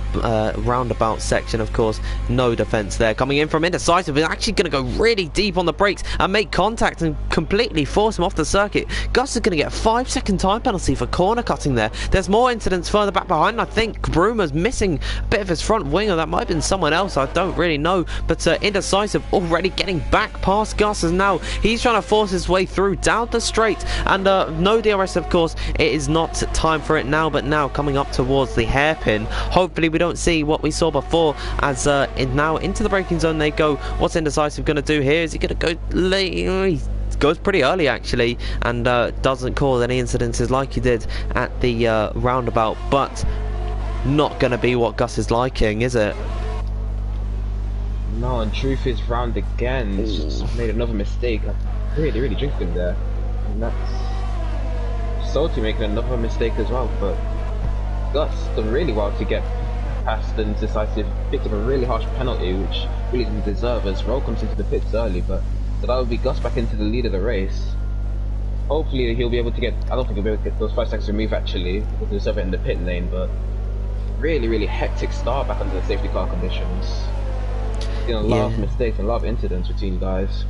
roundabout section. Of course, no defense there coming in from Indecisive. Is actually going to go really deep on the brakes and make contact and completely force him off the circuit. Gus is going to get a 5-second time penalty for corner cutting there. There's more incidents further back behind. I think Bruma's missing a bit of his front wing, or that might have been someone else. I don't really know. But Indecisive already getting back past Gus, as now he's trying to force his way through down the straight. And no DRS, of course. It is not time for it now, but now coming up towards the hairpin. Hopefully we don't see what we saw before, as now into the braking zone they go. What's Indecisive going to do here? Is he going to go late? He goes pretty early actually, and doesn't cause any incidences like he did at the roundabout, but not going to be what Gus is liking, is it? No, and truth is round again. It's just made another mistake. Really drifting there, and that's Salty making another mistake as well. But Gus done really well to get past and Decisive, picked up a really harsh penalty which really didn't deserve, as Roll comes into the pits early. But so that would be Gus back into the lead of the race. Hopefully he'll be able to get, I don't think he'll be able to get those 5 seconds removed actually, because he'll serve it in the pit lane. But really hectic start back under the safety car conditions. A lot of mistakes and a lot of incidents between guys.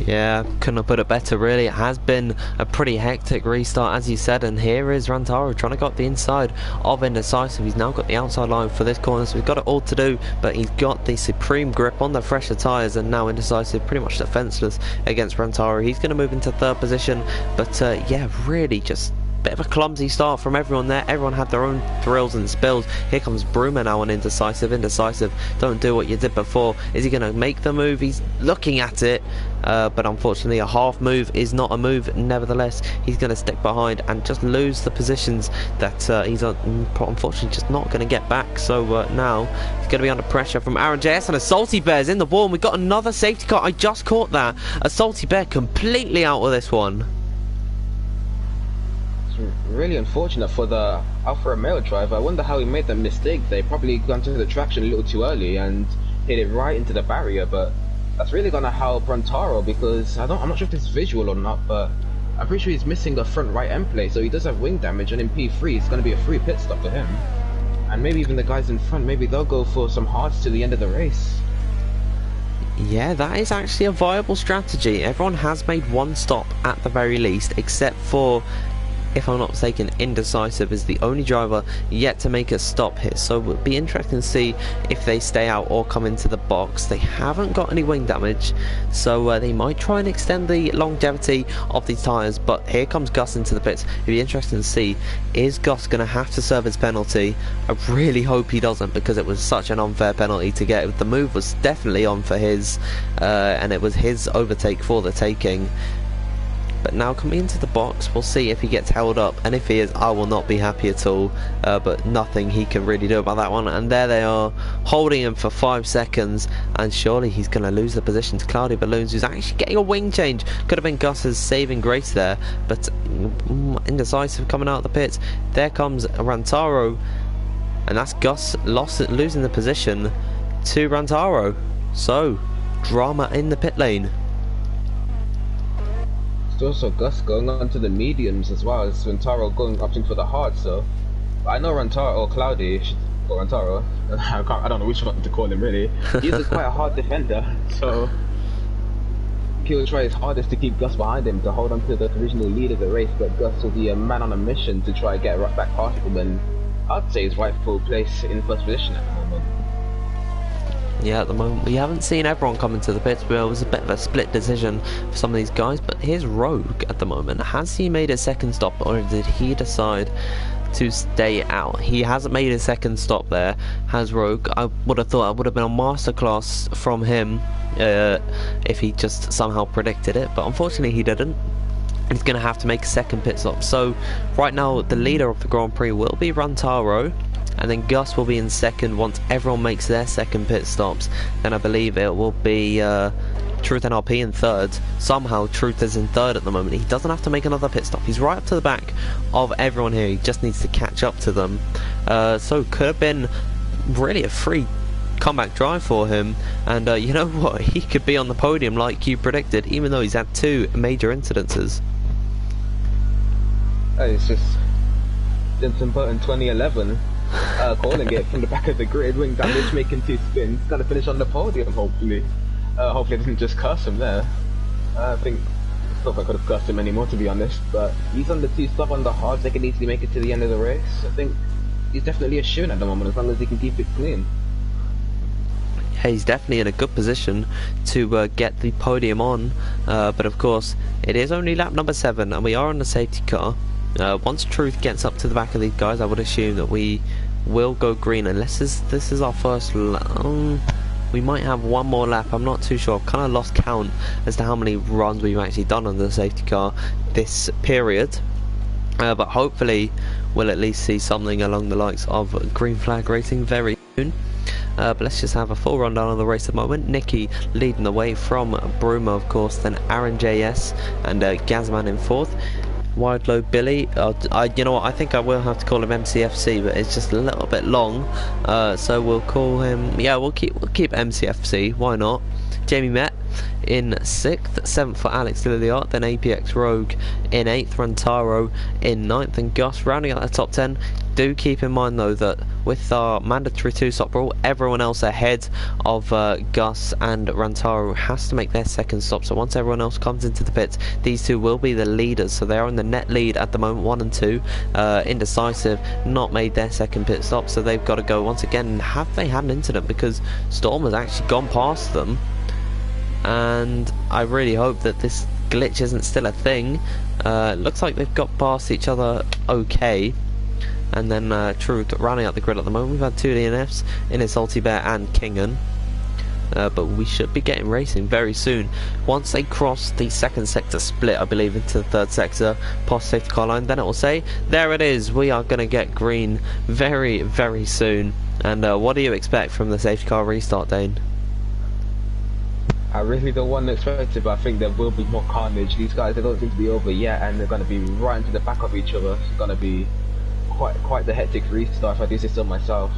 Yeah, couldn't have put it better really. It has been a pretty hectic restart, as you said, and here is Rantaro trying to go up the inside of Indecisive. He's now got the outside line for this corner, so he's got it all to do, but he's got the supreme grip on the fresher tyres, and now Indecisive pretty much defenceless against Rantaro. He's going to move into 3rd position, but yeah, really just bit of a clumsy start from everyone there. Everyone had their own thrills and spills. Here comes Bruma now on Indecisive. Indecisive, don't do what you did before. Is he going to make the move? He's looking at it, but unfortunately a half move is not a move. Nevertheless, he's going to stick behind and just lose the positions that he's unfortunately just not going to get back. So now he's going to be under pressure from Aaron JS, and a Salty Bear's in the wall, and we've got another safety car. I just caught that. A Salty Bear completely out of this one. Really unfortunate for the Alfa Romeo driver. I wonder how he made that mistake. They probably gone to the traction a little too early and hit it right into the barrier, but that's really gonna help Rantaro, because I'm not sure if it's visual or not, but I'm pretty sure he's missing the front right end plate, so he does have wing damage, and in P3 it's gonna be a free pit stop for him. And maybe even the guys in front, maybe they'll go for some hards to the end of the race. Yeah, that is actually a viable strategy. Everyone has made one stop at the very least, except for, if I'm not mistaken, Indecisive is the only driver yet to make a stop here, so it would be interesting to see if they stay out or come into the box. They haven't got any wing damage, so they might try and extend the longevity of these tyres. But here comes Gus into the pits. It'd be interesting to see, is Gus going to have to serve his penalty? I really hope he doesn't, because it was such an unfair penalty to get. The move was definitely on for his, and it was his overtake for the taking. But now coming into the box, we'll see if he gets held up, and if he is, I will not be happy at all, but nothing he can really do about that one. And there they are, holding him for 5 seconds, and surely he's going to lose the position to Cloudy Balloons, who's actually getting a wing change. Could have been Gus's saving grace there, but Indecisive coming out of the pits. There comes Rantaro, and that's Gus losing the position to Rantaro. So, drama in the pit lane. Also Gus going on to the mediums as well as Rantaro opting for the hard. So I know Rantaro, or Cloudy, or Rantaro, I don't know which one to call him really. He's quite a hard defender, so he'll try his hardest to keep Gus behind him, to hold on to the original lead of the race. But Gus will be a man on a mission to try and get right back past him, and I'd say his rightful place in 1st position at the moment. Yeah, at the moment we haven't seen everyone come into the pits. It was a bit of a split decision for some of these guys, but here's Rogue at the moment. Has he made a second stop, or did he decide to stay out? He hasn't made a second stop there, has Rogue. I would have thought it would have been a masterclass from him if he just somehow predicted it, but unfortunately he didn't. He's going to have to make a second pit stop. So right now the leader of the Grand Prix will be Rantaro, and then Gus will be in second once everyone makes their second pit stops. Then I believe it will be Truth NRP in third. Somehow Truth is in third at the moment. He doesn't have to make another pit stop. He's right up to the back of everyone here. He just needs to catch up to them. So could have been really a free comeback drive for him, and you know what, he could be on the podium like you predicted, even though he's had 2 major incidences. It's just Jensen Button 2011 calling it from the back of the grid, wing damage, making 2 spins, gonna finish on the podium hopefully. Hopefully it doesn't just curse him there. I think not if I could have cussed him anymore, to be honest, but he's on the 2-stop on the hards. They can easily make it to the end of the race. I think he's definitely a shoo-in at the moment, as long as he can keep it clean. Yeah, he's definitely in a good position to get the podium on, but of course it is only lap number 7 and we are on the safety car. Once Truth gets up to the back of these guys, I would assume that we will go green, unless this is our first we might have one more lap. I'm not too sure. I've kind of lost count as to how many runs we've actually done on the safety car this period, but hopefully we'll at least see something along the likes of green flag racing very soon. But let's just have a full rundown of the race at the moment. Nicky leading the way from Bruma, of course, then Aaron JS and Gazman in 4th. Wide Load Billy, you know what, I think I will have to call him MCFC, but it's just a little bit long, so we'll call him, yeah, we'll keep MCFC, why not. Jamie Met in 6th, 7th for Alex Lilliard, then APX Rogue in 8th, Rantaro in 9th, and Gus rounding out the top 10. Do keep in mind though that with our mandatory 2-stop rule, everyone else ahead of Gus and Rantaro has to make their second stop. So once everyone else comes into the pits, these two will be the leaders. So they're in the net lead at the moment, 1 and 2. Indecisive, not made their second pit stop, so they've got to go once again. Have they had an incident? Because Storm has actually gone past them, and I really hope that this glitch isn't still a thing. Looks like they've got past each other okay. And then Truth rounding out the grid at the moment. We've had 2 DNFs in Salty Bear and Kingan, but we should be getting racing very soon. Once they cross the second sector split, I believe, into the third sector past safety car line, then it will say, there it is, we are going to get green very, very soon. And what do you expect from the safety car restart, Dane? I really don't want to expect it, but I think there will be more carnage. These guys, they don't seem to be over yet, and they're going to be right into the back of each other. It's going to be quite the hectic restart if I do say so myself.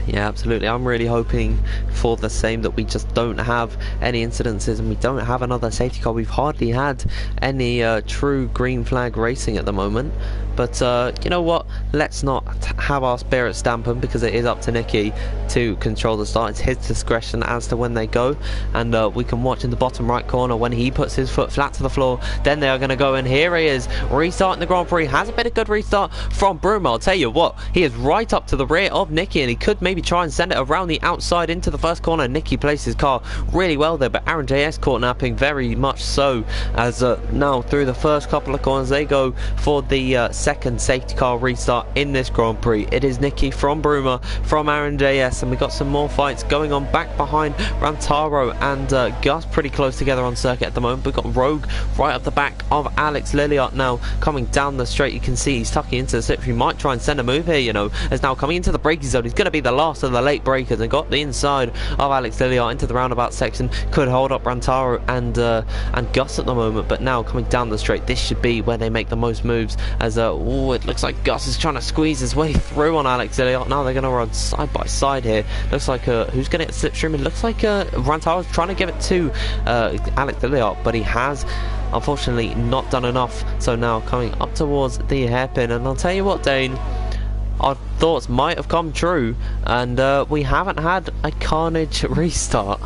Yeah, absolutely. I'm really hoping for the same, that we just don't have any incidences and we don't have another safety car. We've hardly had any true green flag racing at the moment. But you know what, let's not have our spirits dampened, because it is up to Nicky to control the start. It's his discretion as to when they go, and we can watch in the bottom right corner when he puts his foot flat to the floor, then they are going to go, and here he is restarting the Grand Prix. Has been a good restart from Bruma. I'll tell you what, he is right up to the rear of Nicky, and he could maybe try and send it around the outside into the first corner. Nicky placed his car really well there, but Aaron JS caught napping very much so, as now through the first couple of corners they go for the second safety car restart in this Grand Prix. It is Nicky from Bruma, from Aaron JS, and we got some more fights going on back behind Rantaro and Gus, pretty close together on circuit at the moment. We've got Rogue right up the back of Alex Lilliard now, coming down the straight. You can see he's tucking into the slip. He might try and send a move here, you know, as now coming into the braking zone. He's going to be the last of the late breakers, and got the inside of Alex Lilliard into the roundabout section. Could hold up Rantaro and Gus at the moment, but now coming down the straight, this should be where they make the most moves, as it looks like Gus is trying to squeeze his way through on Alex Lilliard. Now they're going to run side by side here. Looks like who's going to get slipstream? It looks like Rantaro's trying to give it to Alex Lilliard, but he has unfortunately not done enough. So now coming up towards the hairpin, and I'll tell you what, Dane, our thoughts might have come true, and we haven't had a carnage restart.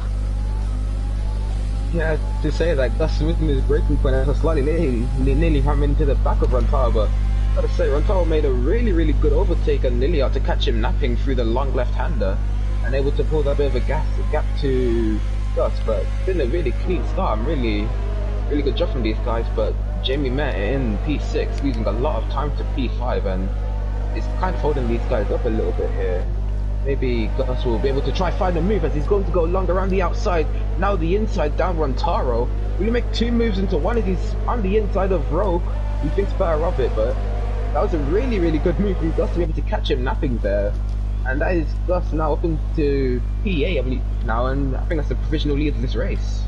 Yeah, to say that Gus missing his braking point and slightly nearly coming into the back of Rantaro, but gotta say, Rantaro made a really good overtake on Lilliard to catch him napping through the long left-hander, and able to pull that bit of a gap to Gus. But it's been a really clean start. I'm really good job from these guys. But Jamie Met in P6 losing a lot of time to P5, and it's kind of holding these guys up a little bit here. Maybe Gus will be able to try find a move, as he's going to go long around the outside. Now the inside down Rantaro. Will he make 2 moves into one as he's on the inside of Rogue? He thinks better of it, but that was a really good move from Gus to be able to catch him napping there. And that is Gus now up into P8, I believe, now, and I think that's the provisional lead of this race.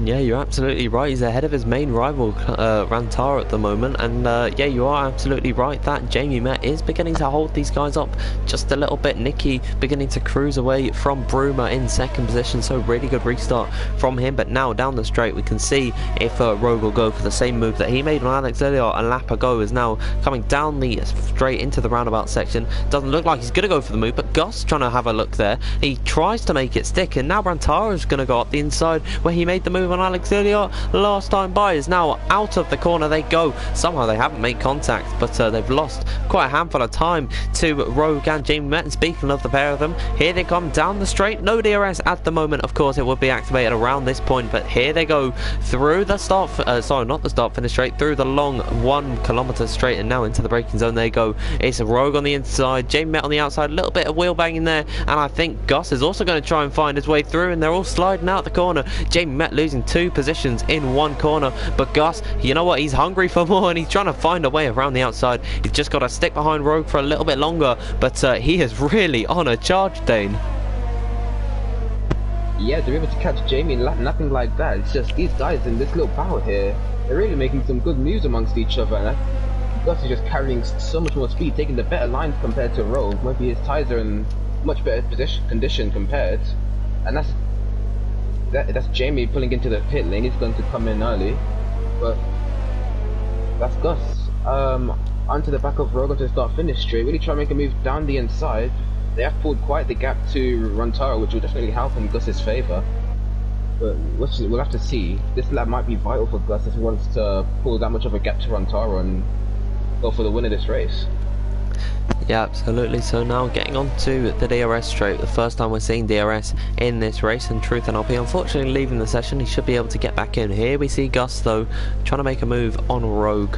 Yeah, you're absolutely right. He's ahead of his main rival, Rantaro, at the moment. And yeah, you are absolutely right that Jamie Met is beginning to hold these guys up just a little bit. Nicky beginning to cruise away from Bruma in second position. So really good restart from him. But now down the straight, we can see if Rogue will go for the same move that he made on Alex Lilliard a lap ago. Is now coming down the straight into the roundabout section. Doesn't look like he's going to go for the move, but Gus trying to have a look there. He tries to make it stick, and now Rantaro's going to go up the inside where he made the move on Alex Iliot last time by. Is now out of the corner they go. Somehow they haven't made contact, but they've lost quite a handful of time to Rogue and Jamie Met. And speaking of the pair of them, here they come down the straight. No DRS at the moment. Of course, it would be activated around this point, but here they go through the start, sorry, not the start finish straight, through the long 1 kilometre straight, and now into the braking zone they go. It's a Rogue on the inside, Jamie Met on the outside, a little bit of wheel banging there, and I think Gus is also going to try and find his way through, and they're all sliding out the corner. Jamie Met losing 2 positions in 1 corner, but Gus, you know what, he's hungry for more, and he's trying to find a way around the outside. He's just got to stick behind Rogue for a little bit longer, but he is really on a charge, Dane. Yeah, to be able to catch Jamie and nothing like that. It's just these guys in this little battle here, they're really making some good moves amongst each other, and Gus is just carrying so much more speed, taking the better lines compared to Rogue. Maybe his tyres are in much better condition compared, and that's Jamie pulling into the pit lane. He's going to come in early, but that's Gus. Onto the back of Rogue onto the start finish straight, really try to make a move down the inside. They have pulled quite the gap to Rantaro, which will definitely help in Gus's favour. But we'll have to see. This lap might be vital for Gus if he wants to pull that much of a gap to Rantaro and go for the win of this race. Yeah, absolutely. So now getting on to the DRS straight, the first time we're seeing DRS in this race, and Truth and RP unfortunately leaving the session. He should be able to get back in. Here we see Gus though trying to make a move on Rogue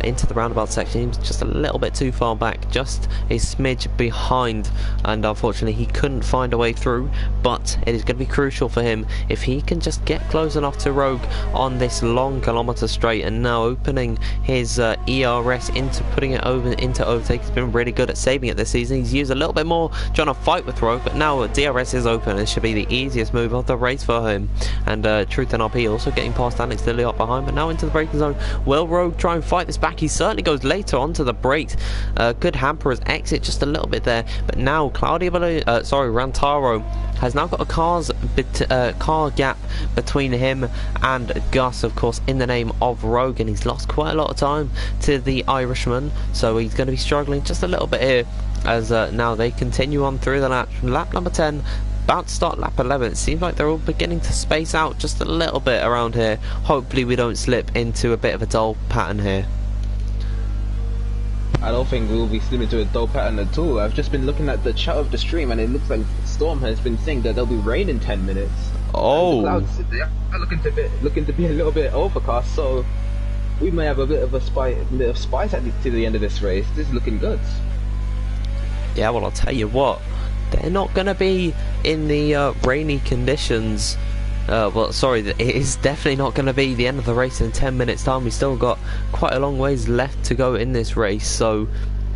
into the roundabout section. He was just a little bit too far back, just a smidge behind, and unfortunately he couldn't find a way through, but it is going to be crucial for him if he can just get close enough to Rogue on this long kilometre straight. And now opening his ERS into putting it over into overtake. He's been really good at saving it this season. He's used a little bit more trying to fight with Rogue, but now DRS is open. It should be the easiest move of the race for him. And Truth and RP also getting past Alex Lilliot behind, but now into the braking zone. Will Rogue try and fight this back? He certainly goes later onto the brakes. Could hamper his exit just a little bit there, but now Rantaro has now got a car gap between him and Gus, of course, in the name of Rogue, and he's lost quite a lot of time to the Irishman, so he's going to be struggling just a little bit here as now they continue on through the lap number 10. About to start lap 11. It seems like they're all beginning to space out just a little bit around here. Hopefully we don't slip into a bit of a dull pattern here. I don't think we'll be slipping into a dull pattern at all. I've just been looking at the chat of the stream, and it looks like Storm has been saying that there'll be rain in 10 minutes. Oh! And the clouds, they're looking to be a little bit overcast, so we may have a bit of spice to the end of this race. This is looking good. Yeah, well, I'll tell you what, they're not going to be in the rainy conditions. Well, sorry, it is definitely not going to be the end of the race in 10 minutes time. We've still got quite a long ways left to go in this race, so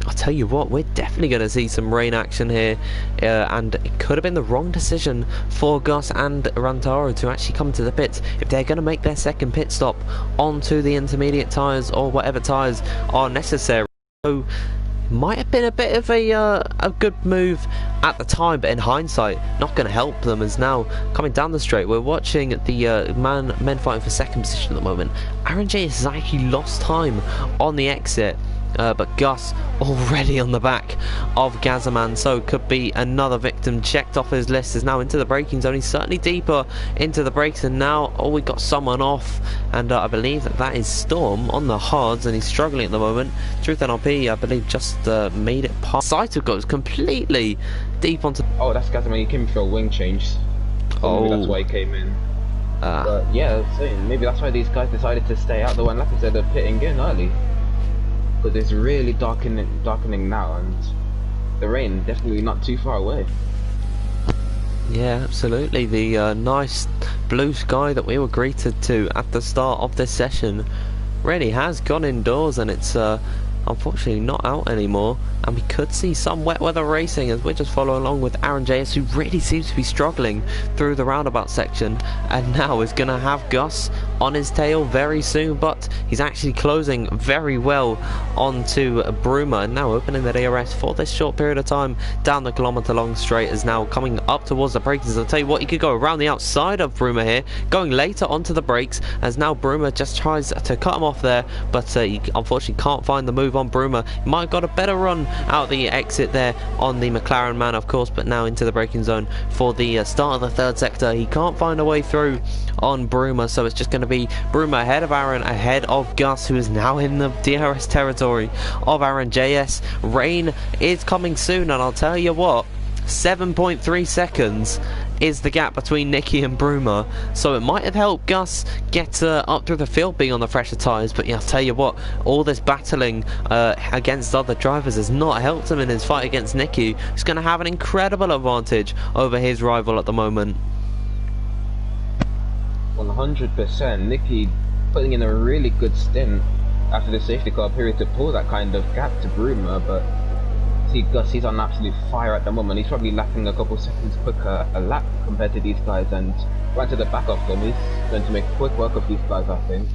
I'll tell you what, we're definitely going to see some rain action here, and it could have been the wrong decision for Gus and Rantaro to actually come to the pits if they're going to make their second pit stop onto the intermediate tyres or whatever tyres are necessary. So might have been a bit of a good move at the time, but in hindsight not going to help them, as now coming down the straight we're watching the men fighting for second position at the moment. RNJ has actually lost time on the exit, but Gus already on the back of Gazaman, so could be another victim checked off his list. Is now into the braking zone. He's certainly deeper into the brakes, and now we got someone off, and I believe that is Storm on the hards, and he's struggling at the moment. Truth NRP, I believe, just made it past. Saito goes completely deep onto. Oh, that's Gazaman. He came for a wing change. So maybe that's why he came in. But yeah, maybe that's why these guys decided to stay out the one lap instead of pitting in early. Because it's really darkening now, and the rain definitely not too far away. Yeah, absolutely. The nice blue sky that we were greeted to at the start of this session really has gone indoors, and it's unfortunately not out anymore, and we could see some wet weather racing as we're just following along with Aaron JS, who really seems to be struggling through the roundabout section, and now is going to have Gus on his tail very soon, but he's actually closing very well onto Bruma, and now opening the DRS for this short period of time down the kilometre long straight, is now coming up towards the brakes. I'll tell you what, he could go around the outside of Bruma here, going later onto the brakes, as now Bruma just tries to cut him off there, but he unfortunately can't find the move on Bruma. He might have got a better run out the exit there on the McLaren man, of course, but now into the braking zone for the start of the third sector. He can't find a way through on Bruma, so it's just going to be Bruma ahead of Aaron, ahead of Gus, who is now in the DRS territory of Aaron JS. Rain is coming soon, and I'll tell you what, 7.3 seconds is the gap between Nicky and Bruma, so it might have helped Gus get up through the field being on the fresher tyres, but yeah, I'll tell you what, all this battling against other drivers has not helped him in his fight against Nicky, who's going to have an incredible advantage over his rival at the moment. 100%. Nicky putting in a really good stint after the safety car period to pull that kind of gap to Bruma, but see Gus, he's on absolute fire at the moment. He's probably lapping a couple seconds quicker a lap compared to these guys, and right to the back of them, he's going to make quick work of these guys, I think.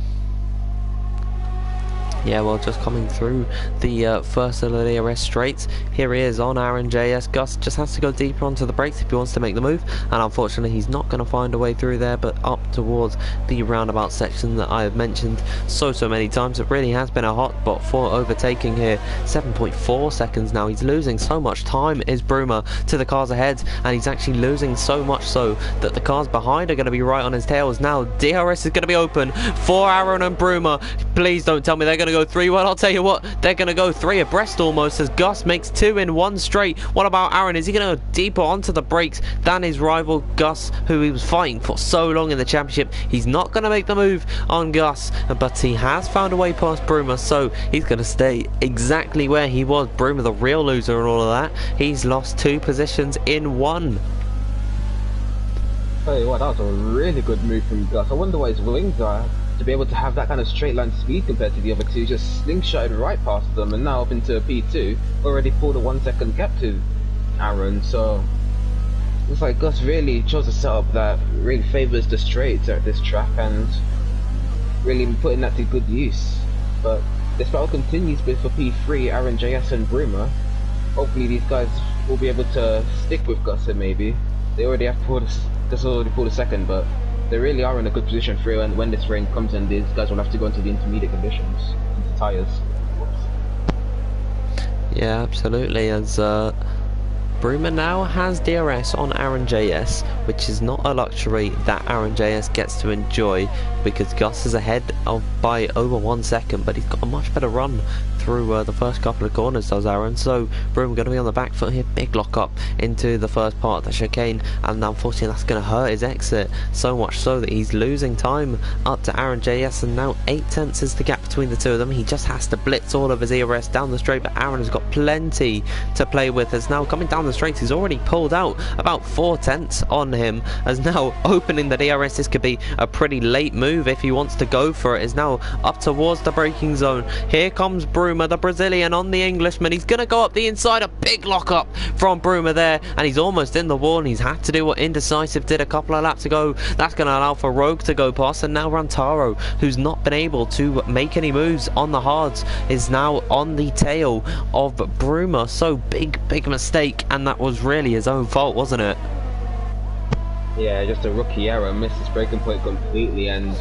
Yeah, well, just coming through the first of the DRS straights, here he is on Aaron JS. Gus just has to go deeper onto the brakes if he wants to make the move, and unfortunately he's not going to find a way through there, but up towards the roundabout section that I have mentioned so many times. It really has been a hot spot for overtaking here. 7.4 seconds now. He's losing so much time, is Bruma, to the cars ahead, and he's actually losing so much so that the cars behind are going to be right on his tails. Now DRS is going to be open for Aaron and Bruma. Please don't tell me they're going to go 3. Well, I'll tell you what, they're going to go 3 abreast almost, as Gus makes 2 in 1 straight. What about Aaron? Is he going to go deeper onto the brakes than his rival Gus, who he was fighting for so long in the championship? He's not going to make the move on Gus, but he has found a way past Bruma, so he's going to stay exactly where he was. Bruma, the real loser and all of that. He's lost 2 positions in 1. Tell you what, that was a really good move from Gus. I wonder what his wings are to be able to have that kind of straight line speed compared to the other two. Just slingshotted right past them, and now up into P2, already pulled a 1 second gap to Aaron. So looks like Gus really chose a setup that really favours the straights at this track, and really putting that to good use. But this battle continues with for P3, Aaron JS and Bruma. Hopefully these guys will be able to stick with Gus, and maybe they already have pulled a second, but they really are in a good position through, and when this rain comes in, these guys will have to go into the intermediate conditions, into tyres. Yeah, absolutely, as Bruma now has DRS on Aaron JS, which is not a luxury that Aaron JS gets to enjoy, because Gus is ahead by over 1 second, but he's got a much better run through the first couple of corners, does Aaron. So Bruma going to be on the back foot here, big lock up into the first part of the chicane, and unfortunately that's going to hurt his exit, so much so that he's losing time up to Aaron JS, and now 8 tenths is the gap between the two of them. He just has to blitz all of his ERS down the straight, but Aaron has got plenty to play with, as now coming down the straight he's already pulled out about 4 tenths on him, as now opening the DRS. This could be a pretty late move if he wants to go for it. Is now up towards the braking zone. Here comes Bruma, the Brazilian, on the Englishman. He's going to go up the inside. A big lock up from Bruma there, and he's almost in the wall, and he's had to do what Indecisive did a couple of laps ago. That's going to allow for Rogue to go past, and now Rantaro, who's not been able to make any moves on the hards, is now on the tail of Bruma. So big mistake, and that was really his own fault, wasn't it? Yeah, just a rookie error, missed his braking point completely, and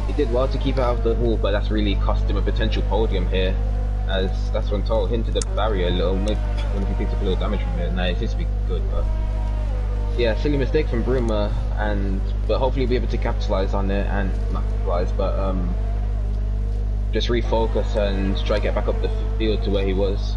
he did well to keep out of the wall, but that's really cost him a potential podium here, as that's when Toro hinted the barrier a little, maybe when he picks up a little damage from it. Now it seems to be good, but yeah, silly mistake from Bruma, but hopefully be able to capitalize on it, and not capitalize, but just refocus and try to get back up the field to where he was.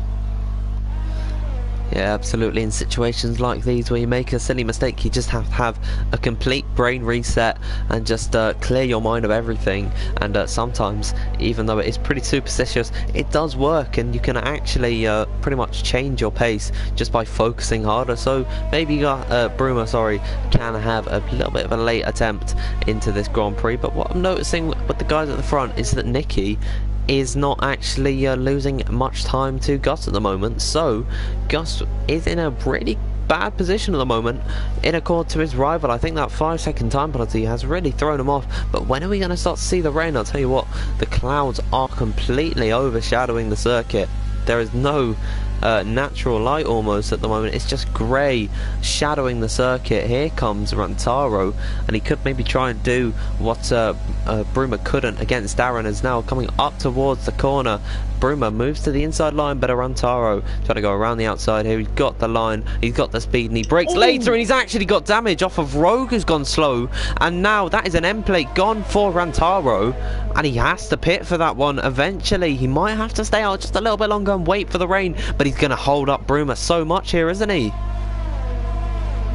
Yeah, absolutely. In situations like these where you make a silly mistake, you just have to have a complete brain reset and just clear your mind of everything. And sometimes, even though it is pretty superstitious, it does work, and you can actually pretty much change your pace just by focusing harder. So maybe Bruma, can have a little bit of a late attempt into this Grand Prix. But what I'm noticing with the guys at the front is that Nicky is not actually losing much time to Gus at the moment, so Gus is in a really bad position at the moment in accord to his rival. I think that 5-second time penalty has really thrown him off, but when are we going to start to see the rain? I'll tell you what, the clouds are completely overshadowing the circuit. There is no natural light almost at the moment. It's just grey shadowing the circuit. Here comes Rantaro, and he could maybe try and do what Bruma couldn't against Aaron, is now coming up towards the corner. Bruma moves to the inside line, but Arantaro trying to go around the outside here. He's got the line, he's got the speed, and he breaks later, and he's actually got damage off of Rogue, who's gone slow. And now that is an end plate gone for Rantaro, and he has to pit for that one eventually. He might have to stay out just a little bit longer and wait for the rain, but he's going to hold up Bruma so much here, isn't he?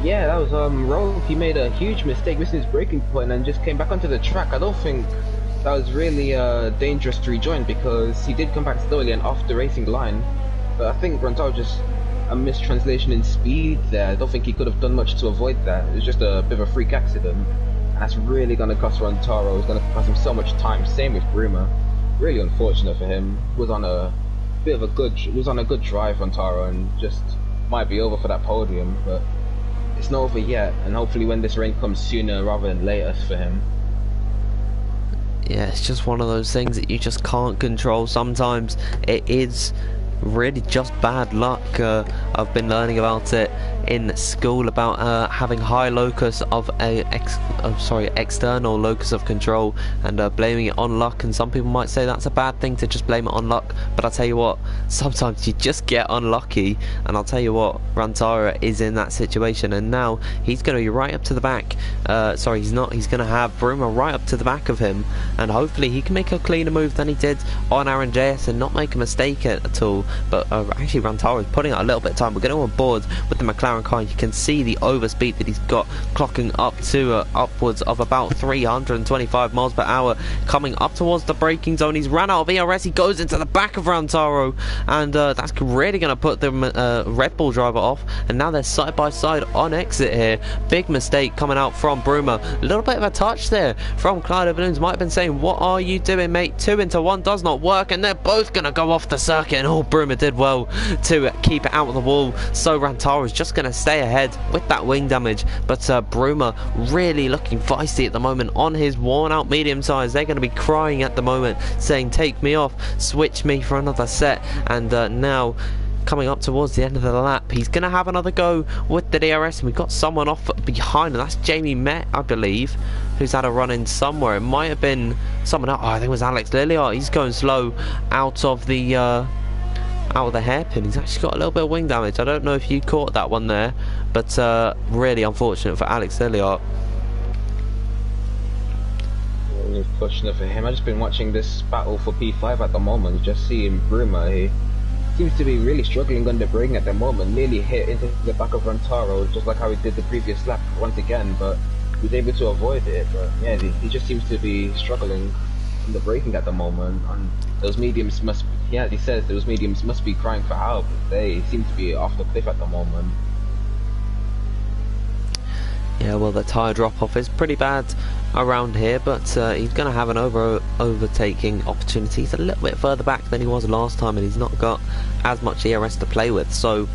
Yeah, that was Rogue. He made a huge mistake missing his braking point and just came back onto the track. I don't think that was really dangerous to rejoin, because he did come back slowly and off the racing line. But I think Rantaro just a mistranslation in speed there. I don't think he could have done much to avoid that. It was just a bit of a freak accident, and that's really going to cost Rantaro. It's going to cost him so much time. Same with Bruma. Really unfortunate for him. Was on a bit of a good drive, Rantaro, and just might be over for that podium. But it's not over yet, and hopefully when this rain comes sooner rather than later for him. Yeah, it's just one of those things that you just can't control. Sometimes it is really just bad luck. I've been learning about it in school about having high locus of external locus of control, and blaming it on luck. And some people might say that's a bad thing to just blame it on luck, but I'll tell you what, sometimes you just get unlucky. And I'll tell you what, Rantaro is in that situation, and now he's going to be right up to the back. Sorry, he's not. He's going to have Bruma right up to the back of him, and hopefully he can make a cleaner move than he did on Aaron JS and not make a mistake at all. But actually Rantaro is putting out a little bit of time. We're going to on board with the McLaren car. You can see the overspeed that he's got, clocking up to upwards of about 325 miles per hour, coming up towards the braking zone. He's ran out of ERS. He goes into the back of Rantaro, and that's really going to put the Red Bull driver off. And now they're side by side on exit here. Big mistake coming out from Bruma. A little bit of a touch there from Clyde Balloons. Might have been saying, what are you doing, mate? 2 into 1 does not work, and they're both going to go off the circuit. And Bruma did well to keep it out of the wall, so Rantaro is just going to stay ahead with that wing damage. But Bruma really looking feisty at the moment on his worn out medium size. They're going to be crying at the moment, saying take me off, switch me for another set. And now coming up towards the end of the lap, he's going to have another go with the DRS, and we've got someone off behind, and that's Jamie Met, I believe, who's had a run in somewhere. It might have been someone else. Oh, I think it was Alex Lilliard. He's going slow out of the hairpin. He's actually got a little bit of wing damage. I don't know if you caught that one there, but really unfortunate for Alex Lilliard. Really unfortunate for him. I've just been watching this battle for P5 at the moment, just seeing Bruma. He seems to be really struggling under braking at the moment, nearly hit into the back of Rantaro, just like how he did the previous lap once again, but he was able to avoid it. But yeah, he just seems to be struggling under braking at the moment, and those mediums must, yeah, he says those mediums must be crying for help. They seem to be off the cliff at the moment. Yeah, well, the tyre drop-off is pretty bad around here, but he's going to have an overtaking opportunity. He's a little bit further back than he was last time, and he's not got as much ERS to play with, so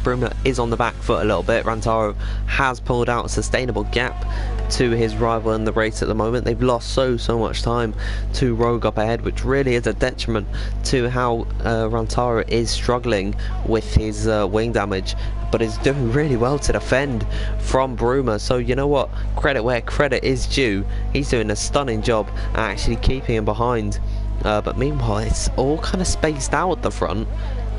Bruma is on the back foot a little bit. Rantaro has pulled out a sustainable gap to his rival in the race at the moment. They've lost so much time to Rogue up ahead, which really is a detriment to how Rantaro is struggling with his wing damage, but is doing really well to defend from Bruma. So you know what, credit where credit is due. He's doing a stunning job at actually keeping him behind, but meanwhile it's all kind of spaced out at the front.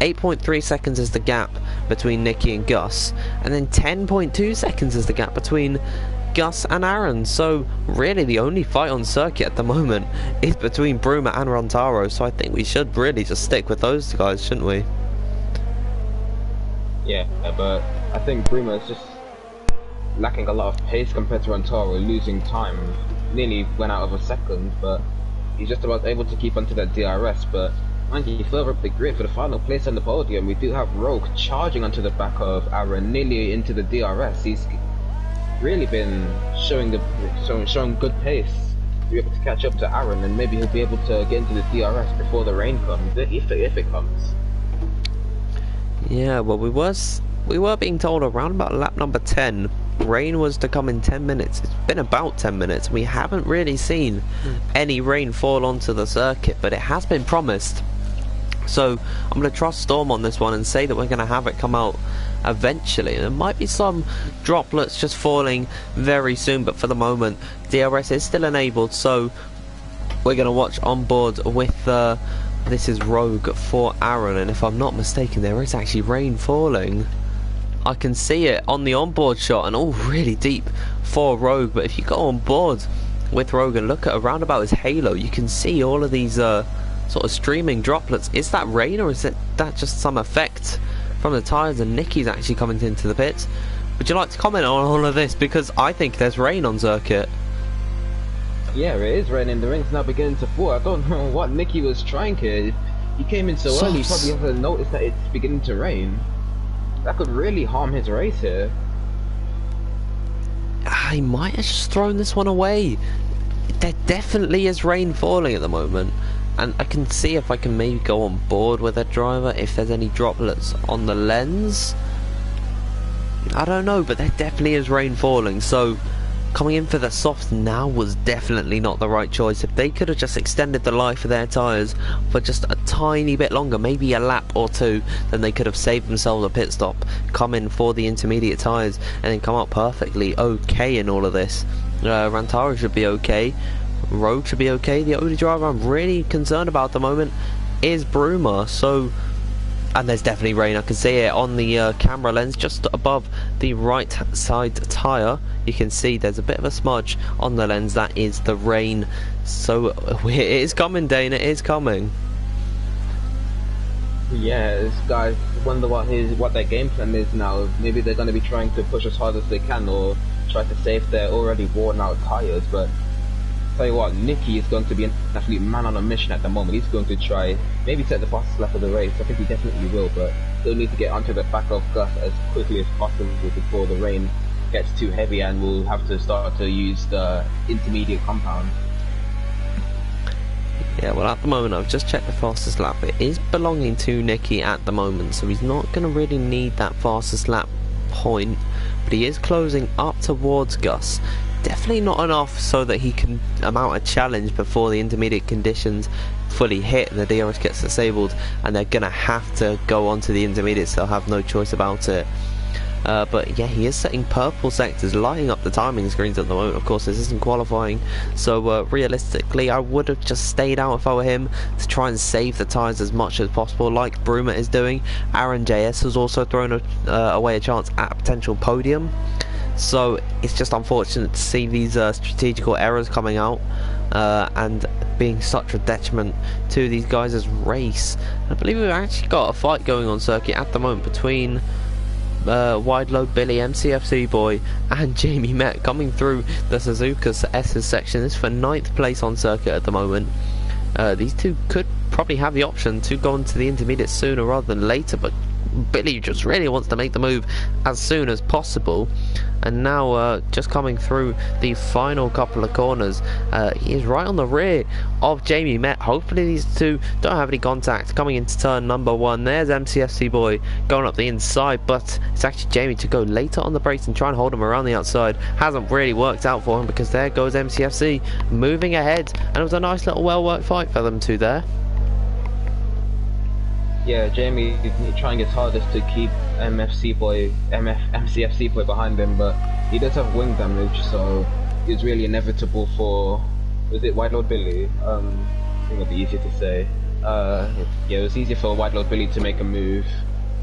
8.3 seconds is the gap between Nicky and Gus, and then 10.2 seconds is the gap between Gus and Aaron. So really the only fight on circuit at the moment is between Bruma and Rantaro, so I think we should really just stick with those guys, shouldn't we? Yeah, but I think Bruma is just lacking a lot of pace compared to Rantaro, losing time. Nearly went out of a second, but he's just about able to keep onto that DRS. But mind you, further up the grid for the final place on the podium, we do have Rogue charging onto the back of Aaron, nearly into the DRS. He's really been showing good pace to be able to catch up to Aaron, and maybe he'll be able to get into the DRS before the rain comes, if it comes. Yeah, well, we were being told around about lap number 10 rain was to come in 10 minutes. It's been about 10 minutes. We haven't really seen any rain fall onto the circuit, but it has been promised. So I'm going to trust Storm on this one and say that we're going to have it come out eventually. There might be some droplets just falling very soon, but for the moment DRS is still enabled, so we're going to watch on board with This is Rogue for Aaron, and if I'm not mistaken, there is actually rain falling. I can see it on the onboard shot, and all really deep for Rogue. But if you go on board with Rogue and look at around about his halo, you can see all of these sort of streaming droplets. Is that rain, or is that just some effect from the tyres? And Nicky's actually coming into the pits. Would you like to comment on all of this? Because I think there's rain on circuit. Yeah, it is raining. The rain's now beginning to fall. I don't know what Nicky was trying here. He came in so early, he probably hasn't noticed that it's beginning to rain. That could really harm his race here. He might have just thrown this one away. There definitely is rain falling at the moment. And I can see if I can maybe go on board with a driver, if there's any droplets on the lens. I don't know, but there definitely is rain falling, so coming in for the softs now was definitely not the right choice. If they could have just extended the life of their tyres for just a tiny bit longer, maybe a lap or two, then they could have saved themselves a pit stop, come in for the intermediate tyres, and then come out perfectly okay in all of this. Rantaro should be okay, Rogue should be okay. The only driver I'm really concerned about at the moment is Bruma, so... And there's definitely rain. I can see it on the camera lens just above the right side tyre. You can see there's a bit of a smudge on the lens. That is the rain. So it is coming, Dane. It is coming. Yeah, this guy wonder what their game plan is now. Maybe they're going to be trying to push as hard as they can, or try to save their already worn out tyres. But tell you what, Nicky is going to be an absolute man on a mission at the moment. He's going to try, maybe set the fastest lap of the race. I think he definitely will, but he'll need to get onto the back of Gus as quickly as possible before the rain gets too heavy and we'll have to start to use the intermediate compound. Yeah, well at the moment I've just checked the fastest lap. It is belonging to Nicky at the moment, so he's not going to really need that fastest lap point, but he is closing up towards Gus. Definitely not enough so that he can mount a challenge before the intermediate conditions fully hit and the DRS gets disabled, and they're going to have to go on to the intermediates. They'll have no choice about it. But yeah, he is setting purple sectors, lighting up the timing screens at the moment. Of course, this isn't qualifying, so realistically I would have just stayed out if I were him, to try and save the tyres as much as possible, like Bruma is doing. Aaron JS has also thrown away a chance at a potential podium. So it's just unfortunate to see these strategical errors coming out and being such a detriment to these guys' race. I believe we've actually got a fight going on circuit at the moment between Wide Load Billy, MCFC Boy and Jamie Met coming through the Suzuka S's section. This is for 9th place on circuit at the moment. These two could probably have the option to go into the intermediate sooner rather than later, but Billy just really wants to make the move as soon as possible. And now just coming through the final couple of corners, he is right on the rear of Jamie Met. Hopefully these two don't have any contact coming into turn number 1. There's MCFC Boy going up the inside, but it's actually Jamie to go later on the brakes and try and hold him around the outside. Hasn't really worked out for him, because there goes MCFC moving ahead, and it was a nice little well worked fight for them two there. Yeah, Jamie trying his hardest to keep MCFC Boy behind him, but he does have wing damage, so it's really inevitable for, was it Wide Load Billy? I think it'd be easier to say. Yeah, it was easier for Wide Load Billy to make a move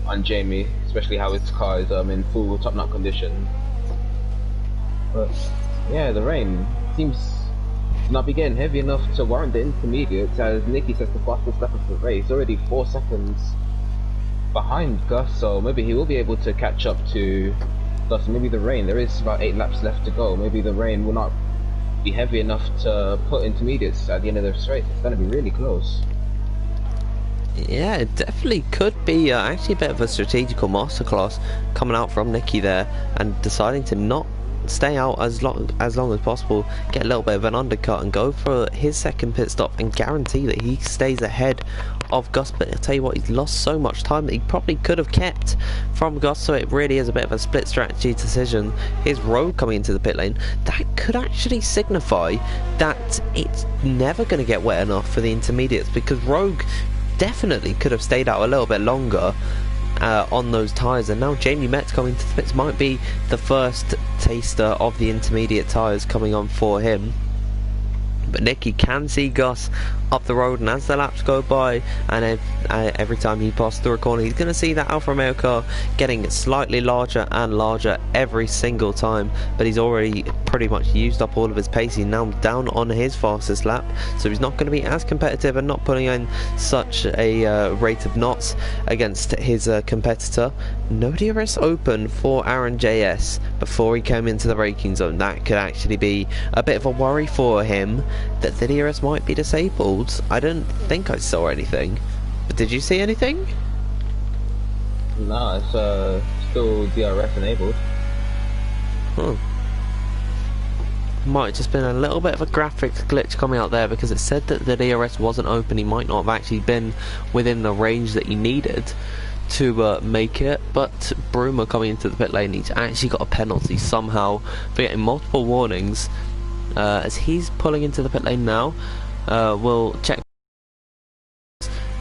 on Jamie, especially how his car is in full top knot condition. But yeah, the rain seems to not be getting heavy enough to warrant the intermediates, as Nicky says the fastest lap of the race, already 4 seconds behind Gus, so maybe he will be able to catch up to Gus. Maybe the rain, there is about 8 laps left to go, maybe the rain will not be heavy enough to put intermediates at the end of this race. It's going to be really close. Yeah, it definitely could be actually a bit of a strategical masterclass coming out from Nicky there, and deciding to not stay out as long as possible, get a little bit of an undercut and go for his second pit stop and guarantee that he stays ahead of Gus. But I'll tell you what, he's lost so much time that he probably could have kept from Gus, so it really is a bit of a split strategy decision. Here's Rogue coming into the pit lane. That could actually signify that it's never going to get wet enough for the intermediates, because Rogue definitely could have stayed out a little bit longer on those tyres. And now Jamie Metz coming to the pits might be the first taster of the intermediate tyres coming on for him. But Nicky can see Gus up the road, and as the laps go by, and every time he passes through a corner, he's going to see that Alfa Romeo car getting slightly larger and larger every single time. But he's already pretty much used up all of his pace. He's now down on his fastest lap, so he's not going to be as competitive and not putting in such a rate of knots against his competitor. No DRS open for Aaron JS before he came into the braking zone. That could actually be a bit of a worry for him, that the DRS might be disabled. I don't think I saw anything, but did you see anything? No, it's still DRS enabled. Huh. Might have just been a little bit of a graphics glitch coming out there, because it said that the DRS wasn't open. He might not have actually been within the range that he needed to make it. But Bruma coming into the pit lane, he's actually got a penalty somehow for getting multiple warnings. As he's pulling into the pit lane now, we'll check.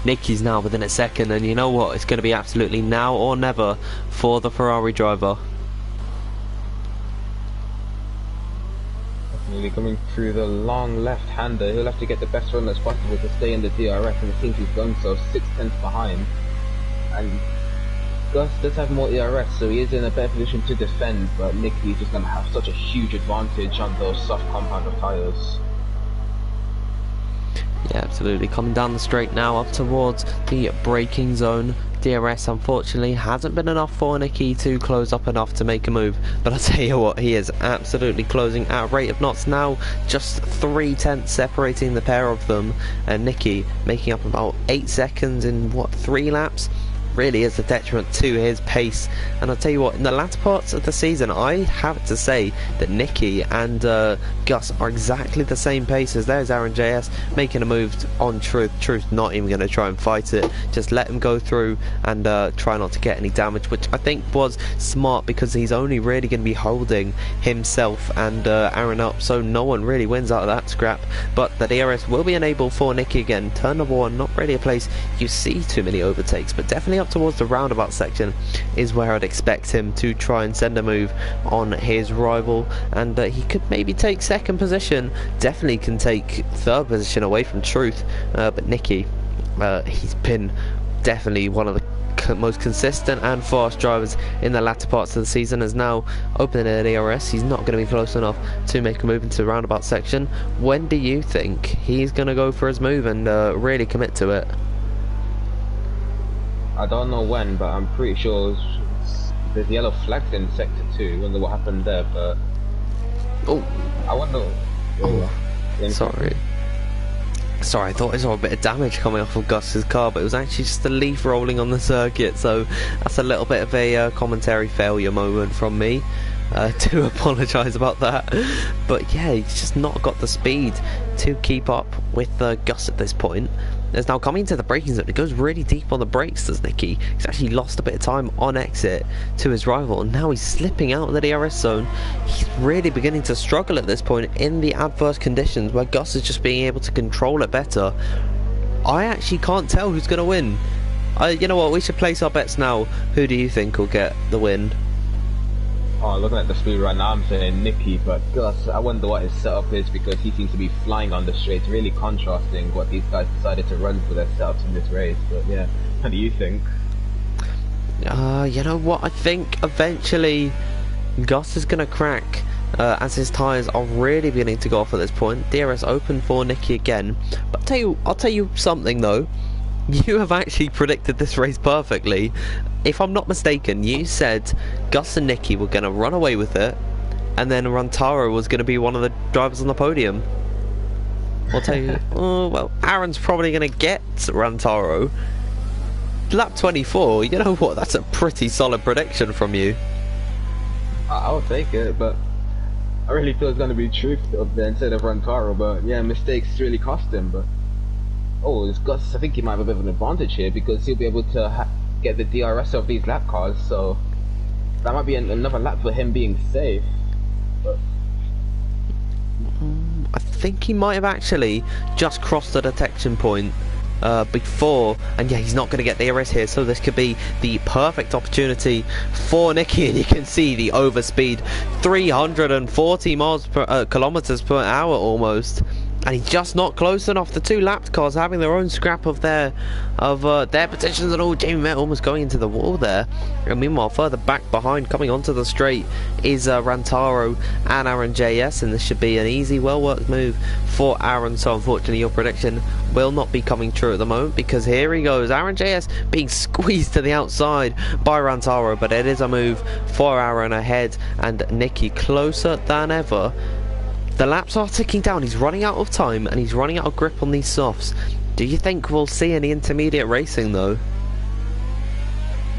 Nicky's now within a second, and you know what, it's going to be absolutely now or never for the Ferrari driver. Nearly coming through the long left-hander. He'll have to get the best run as possible to stay in the DRS, and it seems he's done so, 6/10 behind. And Gus does have more ERS, so he is in a better position to defend, but Nicky's just going to have such a huge advantage on those soft compound of tyres. Yeah, absolutely. Coming down the straight now up towards the braking zone. DRS unfortunately hasn't been enough for Nicky to close up enough to make a move, but I'll tell you what, he is absolutely closing at a rate of knots now, just 3/10 separating the pair of them, and Nicky making up about 8 seconds in what, 3 laps? Really is a detriment to his pace. And I'll tell you what, in the latter parts of the season, I have to say that Nicky and Gus are exactly the same pace. As there's Aaron JS making a move on Truth. Truth not even going to try and fight it, just let him go through and try not to get any damage, which I think was smart, because he's only really going to be holding himself and Aaron up, so no one really wins out of that scrap. But the DRS will be enabled for Nicky again. Turn number 1, not really a place you see too many overtakes, but definitely up towards the roundabout section is where I'd expect him to try and send a move on his rival, and he could maybe take 2nd position, definitely can take 3rd position away from Truth. But Nicky, he's been definitely one of the most consistent and fast drivers in the latter parts of the season, is now opening the DRS. He's not going to be close enough to make a move into the roundabout section. When do you think he's going to go for his move and really commit to it? I don't know when, but I'm pretty sure there's yellow flags in sector 2. I wonder what happened there, but I wonder. Sorry, I thought I saw a bit of damage coming off of Gus's car, but it was actually just a leaf rolling on the circuit, so that's a little bit of a commentary failure moment from me. Do apologise about that, but yeah, he's just not got the speed to keep up with Gus at this point. There's now coming to the braking zone. It goes really deep on the brakes, does Nicky. He's actually lost a bit of time on exit to his rival, and now he's slipping out of the DRS zone. He's really beginning to struggle at this point in the adverse conditions, where Gus is just being able to control it better. I actually can't tell who's going to win. You know what, we should place our bets now. Who do you think will get the win? Oh, looking at the speed right now, I'm saying Nicky, but Gus, I wonder what his setup is, because he seems to be flying on the straights, really contrasting what these guys decided to run for their setups in this race. But yeah, what do you think? You know what, I think eventually Gus is going to crack, as his tyres are really beginning to go off at this point. DRS open for Nicky again, but I'll tell you something though. You have actually predicted this race perfectly. If I'm not mistaken, you said Gus and Nicky were going to run away with it, and then Rantaro was going to be one of the drivers on the podium. I'll tell you, well, Aaron's probably going to get Rantaro. Lap 24, you know what, that's a pretty solid prediction from you. I'll take it, but I really feel it's going to be Truth up there instead of Rantaro. But yeah, mistakes really cost him. But it's Gus, I think he might have a bit of an advantage here, because he'll be able to get the DRS of these lap cars, so that might be another lap for him being safe. But I think he might have actually just crossed the detection point before, and yeah, he's not going to get the DRS here, so this could be the perfect opportunity for Nicky. And you can see the overspeed, 340 kilometers per hour almost, and he's just not close enough. The two lapped cars having their own scrap of their positions and all. Jamie Met almost going into the wall there. And meanwhile, further back behind, coming onto the straight, is Rantaro and Aaron JS, and this should be an easy, well-worked move for Aaron. So unfortunately, your prediction will not be coming true at the moment, because here he goes, Aaron JS being squeezed to the outside by Rantaro, but it is a move for Aaron ahead, and Nicky closer than ever. The laps are ticking down. He's running out of time and he's running out of grip on these softs. Do you think we'll see any intermediate racing though?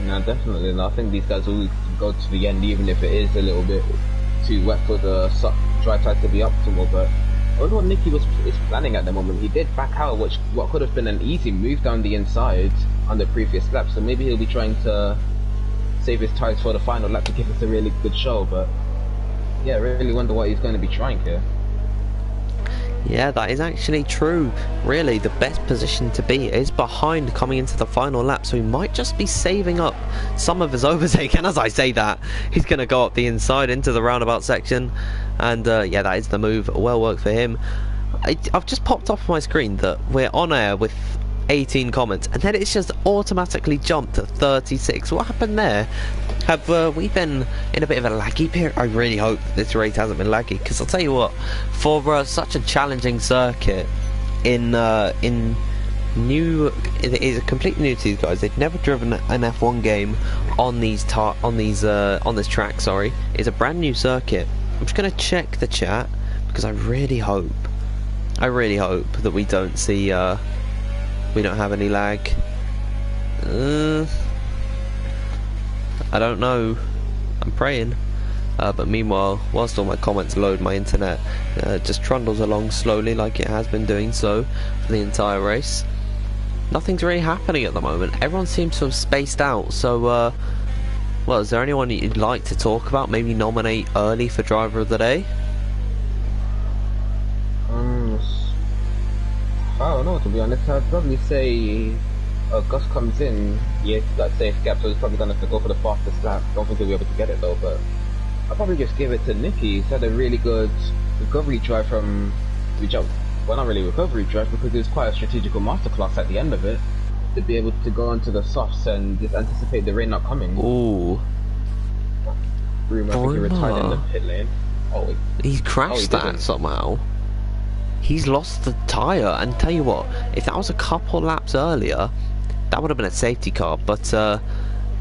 No, definitely not. I think these guys will go to the end even if it is a little bit too wet for the dry tyres to be optimal. But I wonder what Nicky is planning at the moment. He did back out what could have been an easy move down the inside on the previous lap, so maybe he'll be trying to save his tyres for the final lap to give us a really good show. But yeah, I really wonder what he's going to be trying here. Yeah, that is actually true. Really, the best position to be is behind coming into the final lap, so he might just be saving up some of his overtake. And as I say that, he's going to go up the inside into the roundabout section, and yeah, that is the move. Well worked for him. I've just popped off my screen that we're on air with 18 comments, and then it's just automatically jumped to 36. What happened there? Have we been in a bit of a laggy period? I really hope this race hasn't been laggy, because I'll tell you what, for such a challenging circuit in new, it is completely new to these guys. They've never driven an F1 game on this track. Sorry, it's a brand new circuit. I'm just gonna check the chat, because I really hope that we don't see we don't have any lag. I don't know. I'm praying. But meanwhile, whilst all my comments load, my internet just trundles along slowly like it has been doing so for the entire race. Nothing's really happening at the moment. Everyone seems to have spaced out. So, well, is there anyone you'd like to talk about? Maybe nominate early for driver of the day? I don't know, to be honest. I'd probably say Gus comes in, yeah, that safe gap, so he's probably going to have to go for the fastest lap. Don't think he'll be able to get it though, but I'll probably just give it to Nicky. He's had a really good recovery drive from, well, not really recovery drive, because it was quite a strategical masterclass at the end of it, to be able to go onto the softs and just anticipate the rain not coming. Ooh. Broom, I think he retired in the pit lane. Oh, wait. He crashed that somehow. He's lost the tyre, and tell you what, if that was a couple laps earlier, that would have been a safety car, but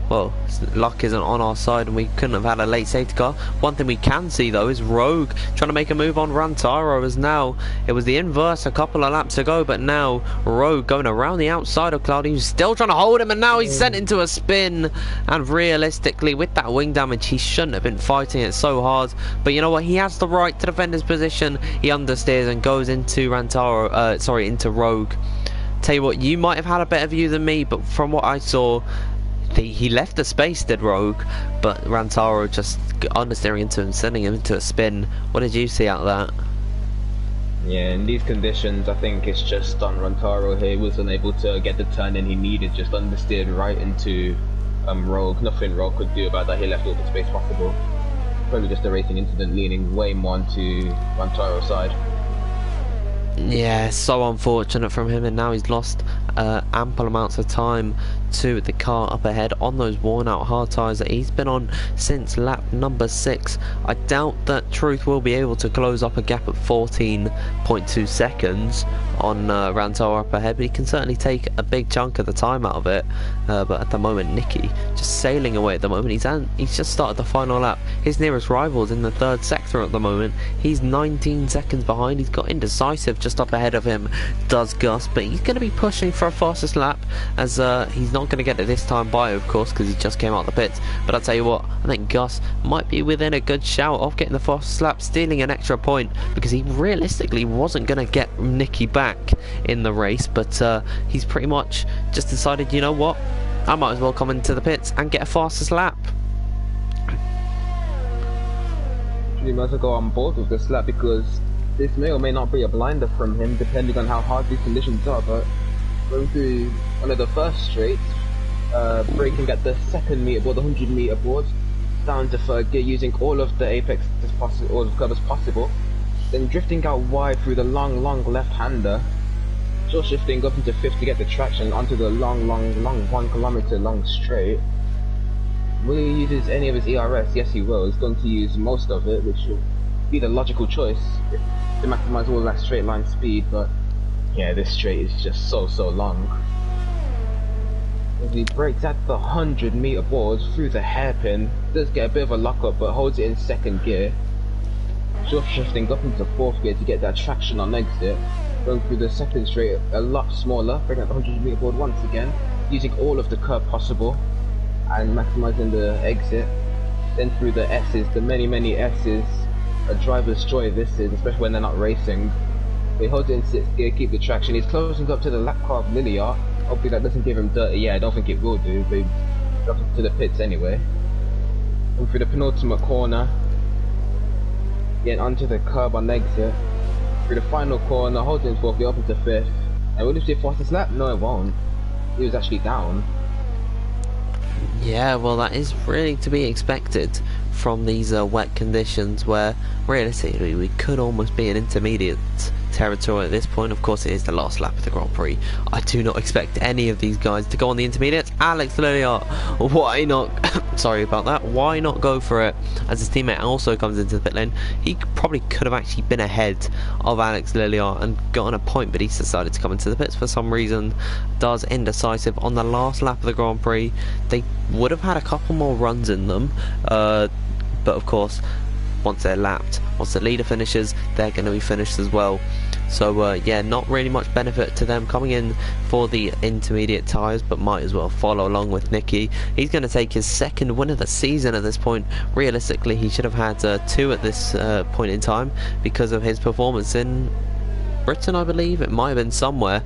well, luck isn't on our side and we couldn't have had a late safety car. One thing we can see though is Rogue trying to make a move on Rantaro, as now it was the inverse a couple of laps ago, but now Rogue going around the outside of Cloudy, who's still trying to hold him, and now he's sent into a spin. And realistically, with that wing damage, he shouldn't have been fighting it so hard, but you know what, he has the right to defend his position. He understeers and goes into into Rogue. Tell you what, you might have had a better view than me, but from what I saw, he left the space, did Rogue, but Rantaro just understeering into him, sending him into a spin. What did you see out of that? Yeah, in these conditions, I think it's just on Rantaro here. He wasn't able to get the turn in he needed, just understeered right into Rogue. Nothing Rogue could do about that. He left all the space possible. Probably just a racing incident, leaning way more onto Rantaro's side. Yeah, so unfortunate from him, and now he's lost ample amounts of time to the car up ahead on those worn out hard tyres that he's been on since lap number 6. I doubt that Truth will be able to close up a gap at 14.2 seconds on Rantaro up ahead, but he can certainly take a big chunk of the time out of it. But at the moment, Nicky just sailing away at the moment. He's just started the final lap. His nearest rival is in the 3rd sector at the moment. He's 19 seconds behind. He's got Indecisive just up ahead of him, does Gus, but he's going to be pushing for a fastest lap, as he's not going to get it this time by, of course, because he just came out of the pits. But I'll tell you what, I think Gus might be within a good shout of getting the fastest lap, stealing an extra point, because he realistically wasn't going to get Nicky back in the race, but he's pretty much just decided, you know what, I might as well come into the pits and get a fastest lap. You might as well go on board with this lap, because this may or may not be a blinder from him, depending on how hard these conditions are. But going through one of the first straights, braking at the 2nd meter board, the 100 meter board, down to 3rd gear, using all of the apex as possible, all of the covers possible. then drifting out wide through the long left-hander, just shifting up into 5th to get the traction onto the long 1 kilometer long straight. Will he use any of his ERS? Yes, he will. He's going to use most of it, which will be the logical choice to maximize all that straight line speed. But yeah, this straight is just so long. As he brakes at the 100-meter board through the hairpin, does get a bit of a lockup, but holds it in 2nd gear. Just shifting up into 4th gear to get that traction on exit. Going through the 2nd straight a lot smaller, bringing up the 100-meter board once again, using all of the curb possible and maximizing the exit. Then through the S's, the many S's, a driver's joy this is, especially when they're not racing. He holds it in 6th gear, keep the traction. He's closing up to the lap car of Lilliard. Hopefully that doesn't give him dirty. Yeah, I don't think it will do, but he's dropping to the pits anyway. And through the penultimate corner, getting onto the curb on exit. Through the final corner, holding 4th gear up into 5th. And will this be a fastest lap? No, it won't. He was actually down. Yeah, well, that is really to be expected from these wet conditions, where realistically we could almost be in intermediate territory at this point. Of course, it is the last lap of the Grand Prix. I do not expect any of these guys to go on the intermediates. Alex Lilliard, why not? Sorry about that. Why not go for it? As his teammate also comes into the pit lane, he probably could have actually been ahead of Alex Lilliard and gotten a point, but he's decided to come into the pits for some reason. Does indecisive on the last lap of the Grand Prix. They would have had a couple more runs in them, but of course, once they're lapped, once the leader finishes, they're going to be finished as well. So yeah, not really much benefit to them coming in for the intermediate tyres, but might as well follow along with Nicky. He's going to take his 2nd win of the season at this point. Realistically, he should have had 2 at this point in time because of his performance in Britain, I believe. It might have been somewhere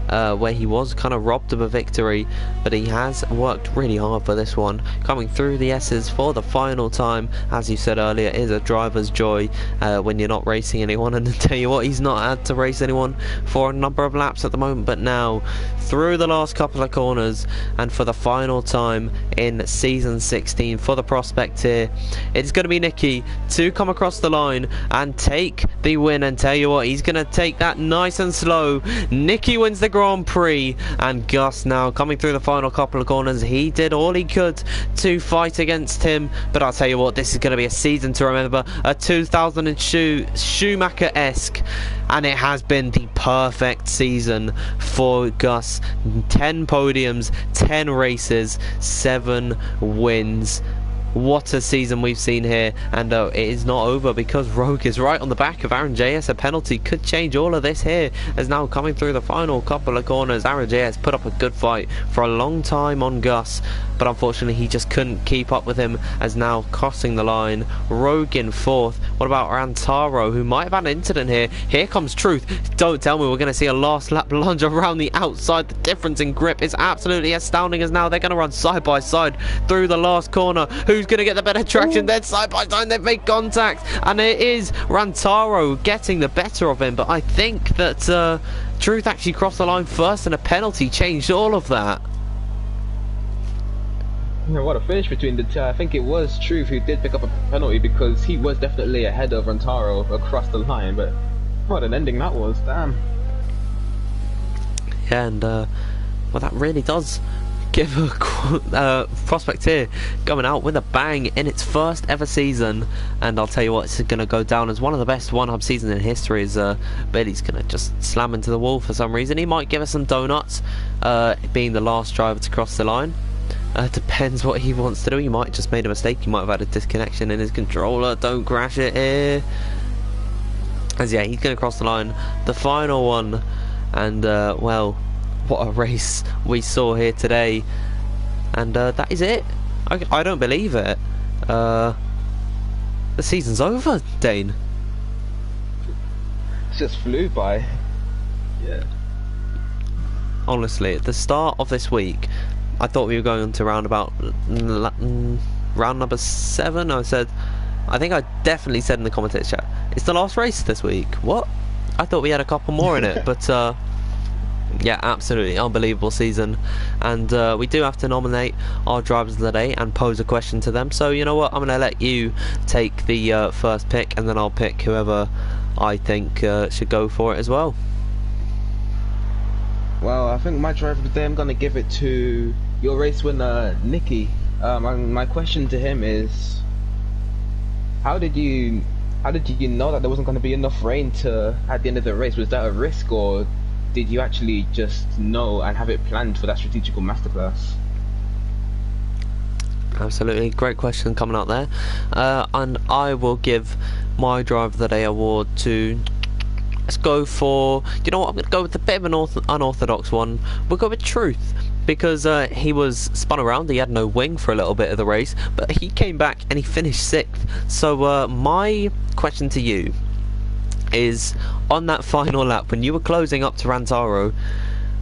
where he was kind of robbed of a victory, but he has worked really hard for this one. Coming through the S's for the final time, as you said earlier, is a driver's joy when you're not racing anyone. And to tell you what, he's not had to race anyone for a number of laps at the moment, but now through the last couple of corners and for the final time in season 16 for the prospect here, it's going to be Nicky to come across the line and take the win. And tell you what, he's going to take that nice and slow. Nicky wins the Grand Prix, and Gus now coming through the final couple of corners. He did all he could to fight against him, but I'll tell you what, this is going to be a season to remember, a 2002 Schumacher-esque, and it has been the perfect season for Gus. 10 podiums, 10 races, 7 wins. What a season we've seen here, and it is not over because Rogue is right on the back of Aaron JS. A penalty could change all of this here, as now coming through the final couple of corners, Aaron JS put up a good fight for a long time on Gus, but unfortunately he just couldn't keep up with him, as now crossing the line, Rogue in 4th. What about Rantaro, who might have had an incident here? Here comes Truth. Don't tell me we're going to see a last lap lunge around the outside. The difference in grip is absolutely astounding, as now they're going to run side by side through the last corner. Who's going to get the better traction? Then side by side they've made contact, and it is Rantaro getting the better of him, but I think that Truth actually crossed the line first, and a penalty changed all of that. Yeah, what a finish between the two. I think it was Truth who did pick up a penalty, because he was definitely ahead of Rantaro across the line, but what an ending that was, damn. Yeah, and well, that really does give a prospect here going out with a bang in its first ever season. And I'll tell you what, it's going to go down as one of the best one-hub seasons in history, as Bailey's going to just slam into the wall for some reason. He might give us some donuts, being the last driver to cross the line. Depends what he wants to do. He might just made a mistake. He might have had a disconnection in his controller. Don't crash it here. As yeah, he's going to cross the line, the final one. And well, what a race we saw here today. And that is it. I don't believe it. The season's over, Dane. It just flew by. Yeah. Honestly, at the start of this week, I thought we were going to round number 7. I think I definitely said in the commentator chat, it's the last race this week. What? I thought we had a couple more in it, but Yeah, absolutely unbelievable season, and we do have to nominate our drivers of the day and pose a question to them. So you know what, I'm going to let you take the first pick, and then I'll pick whoever I think should go for it as well. Well, I think my driver of the day, I'm gonna give it to your race winner, Nicky. And my question to him is, how did you how did you know that there wasn't going to be enough rain to at the end of the race? Was that a risk, or did you actually just know and have it planned for that strategical masterclass? Absolutely, great question coming out there, and I will give my driver of the day award to. Let's go for, you know what, I'm going to go with a bit of an unorthodox one. We'll go with Truth, because he was spun around, he had no wing for a little bit of the race, but he came back and he finished 6th. So my question to you is, on that final lap, when you were closing up to Rantaro,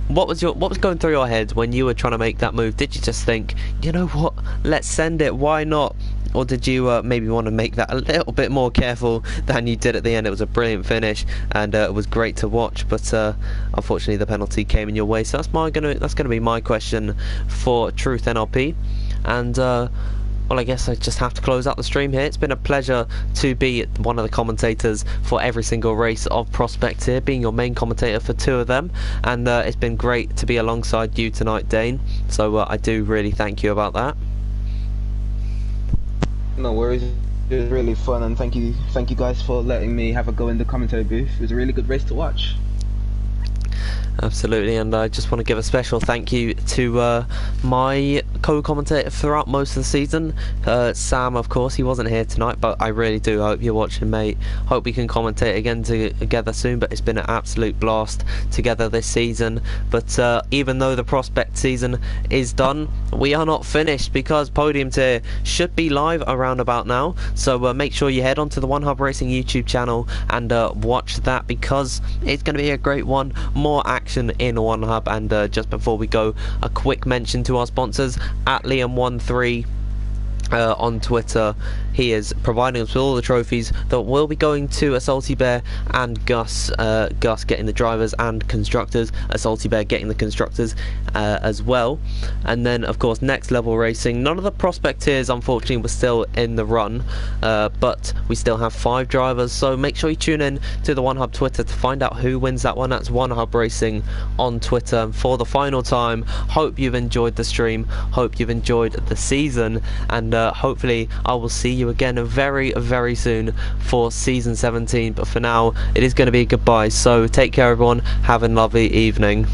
what was going through your head when you were trying to make that move? Did you just think, you know what, let's send it, why not? Or did you maybe want to make that a little bit more careful than you did at the end? It was a brilliant finish, and it was great to watch, but unfortunately the penalty came in your way. So that's gonna be my question for Truth NRP. And well, I guess I just have to close out the stream here. It's been a pleasure to be one of the commentators for every single race of Prospect here, being your main commentator for 2 of them, and it's been great to be alongside you tonight, Dane. So I do really thank you about that. No worries. It was really fun, and thank you guys for letting me have a go in the commentary booth. It was a really good race to watch. Absolutely, and I just want to give a special thank you to my co-commentator throughout most of the season, Sam. Of course, he wasn't here tonight, but I really do hope you're watching, mate. Hope we can commentate again together soon, but it's been an absolute blast together this season. But even though the Prospect season is done, we are not finished, because Podium Tier should be live around about now. So make sure you head on to the One Hub Racing YouTube channel and watch that, because it's going to be a great one. More action in One Hub. And just before we go, a quick mention to our sponsors at Liam13 on Twitter. He is providing us with all the trophies that will be going to a Salty Bear and Gus. Gus getting the drivers and constructors, a Salty Bear getting the constructors as well. And then of course Next Level Racing. None of the Prospect tiers unfortunately were still in the run, but we still have 5 drivers, so make sure you tune in to the One Hub Twitter to find out who wins that one. That's One Hub Racing on Twitter. For the final time, hope you've enjoyed the stream, hope you've enjoyed the season, and hopefully I will see you again very, very soon for season 17. But for now, it is going to be a goodbye. So take care, everyone. Have a lovely evening.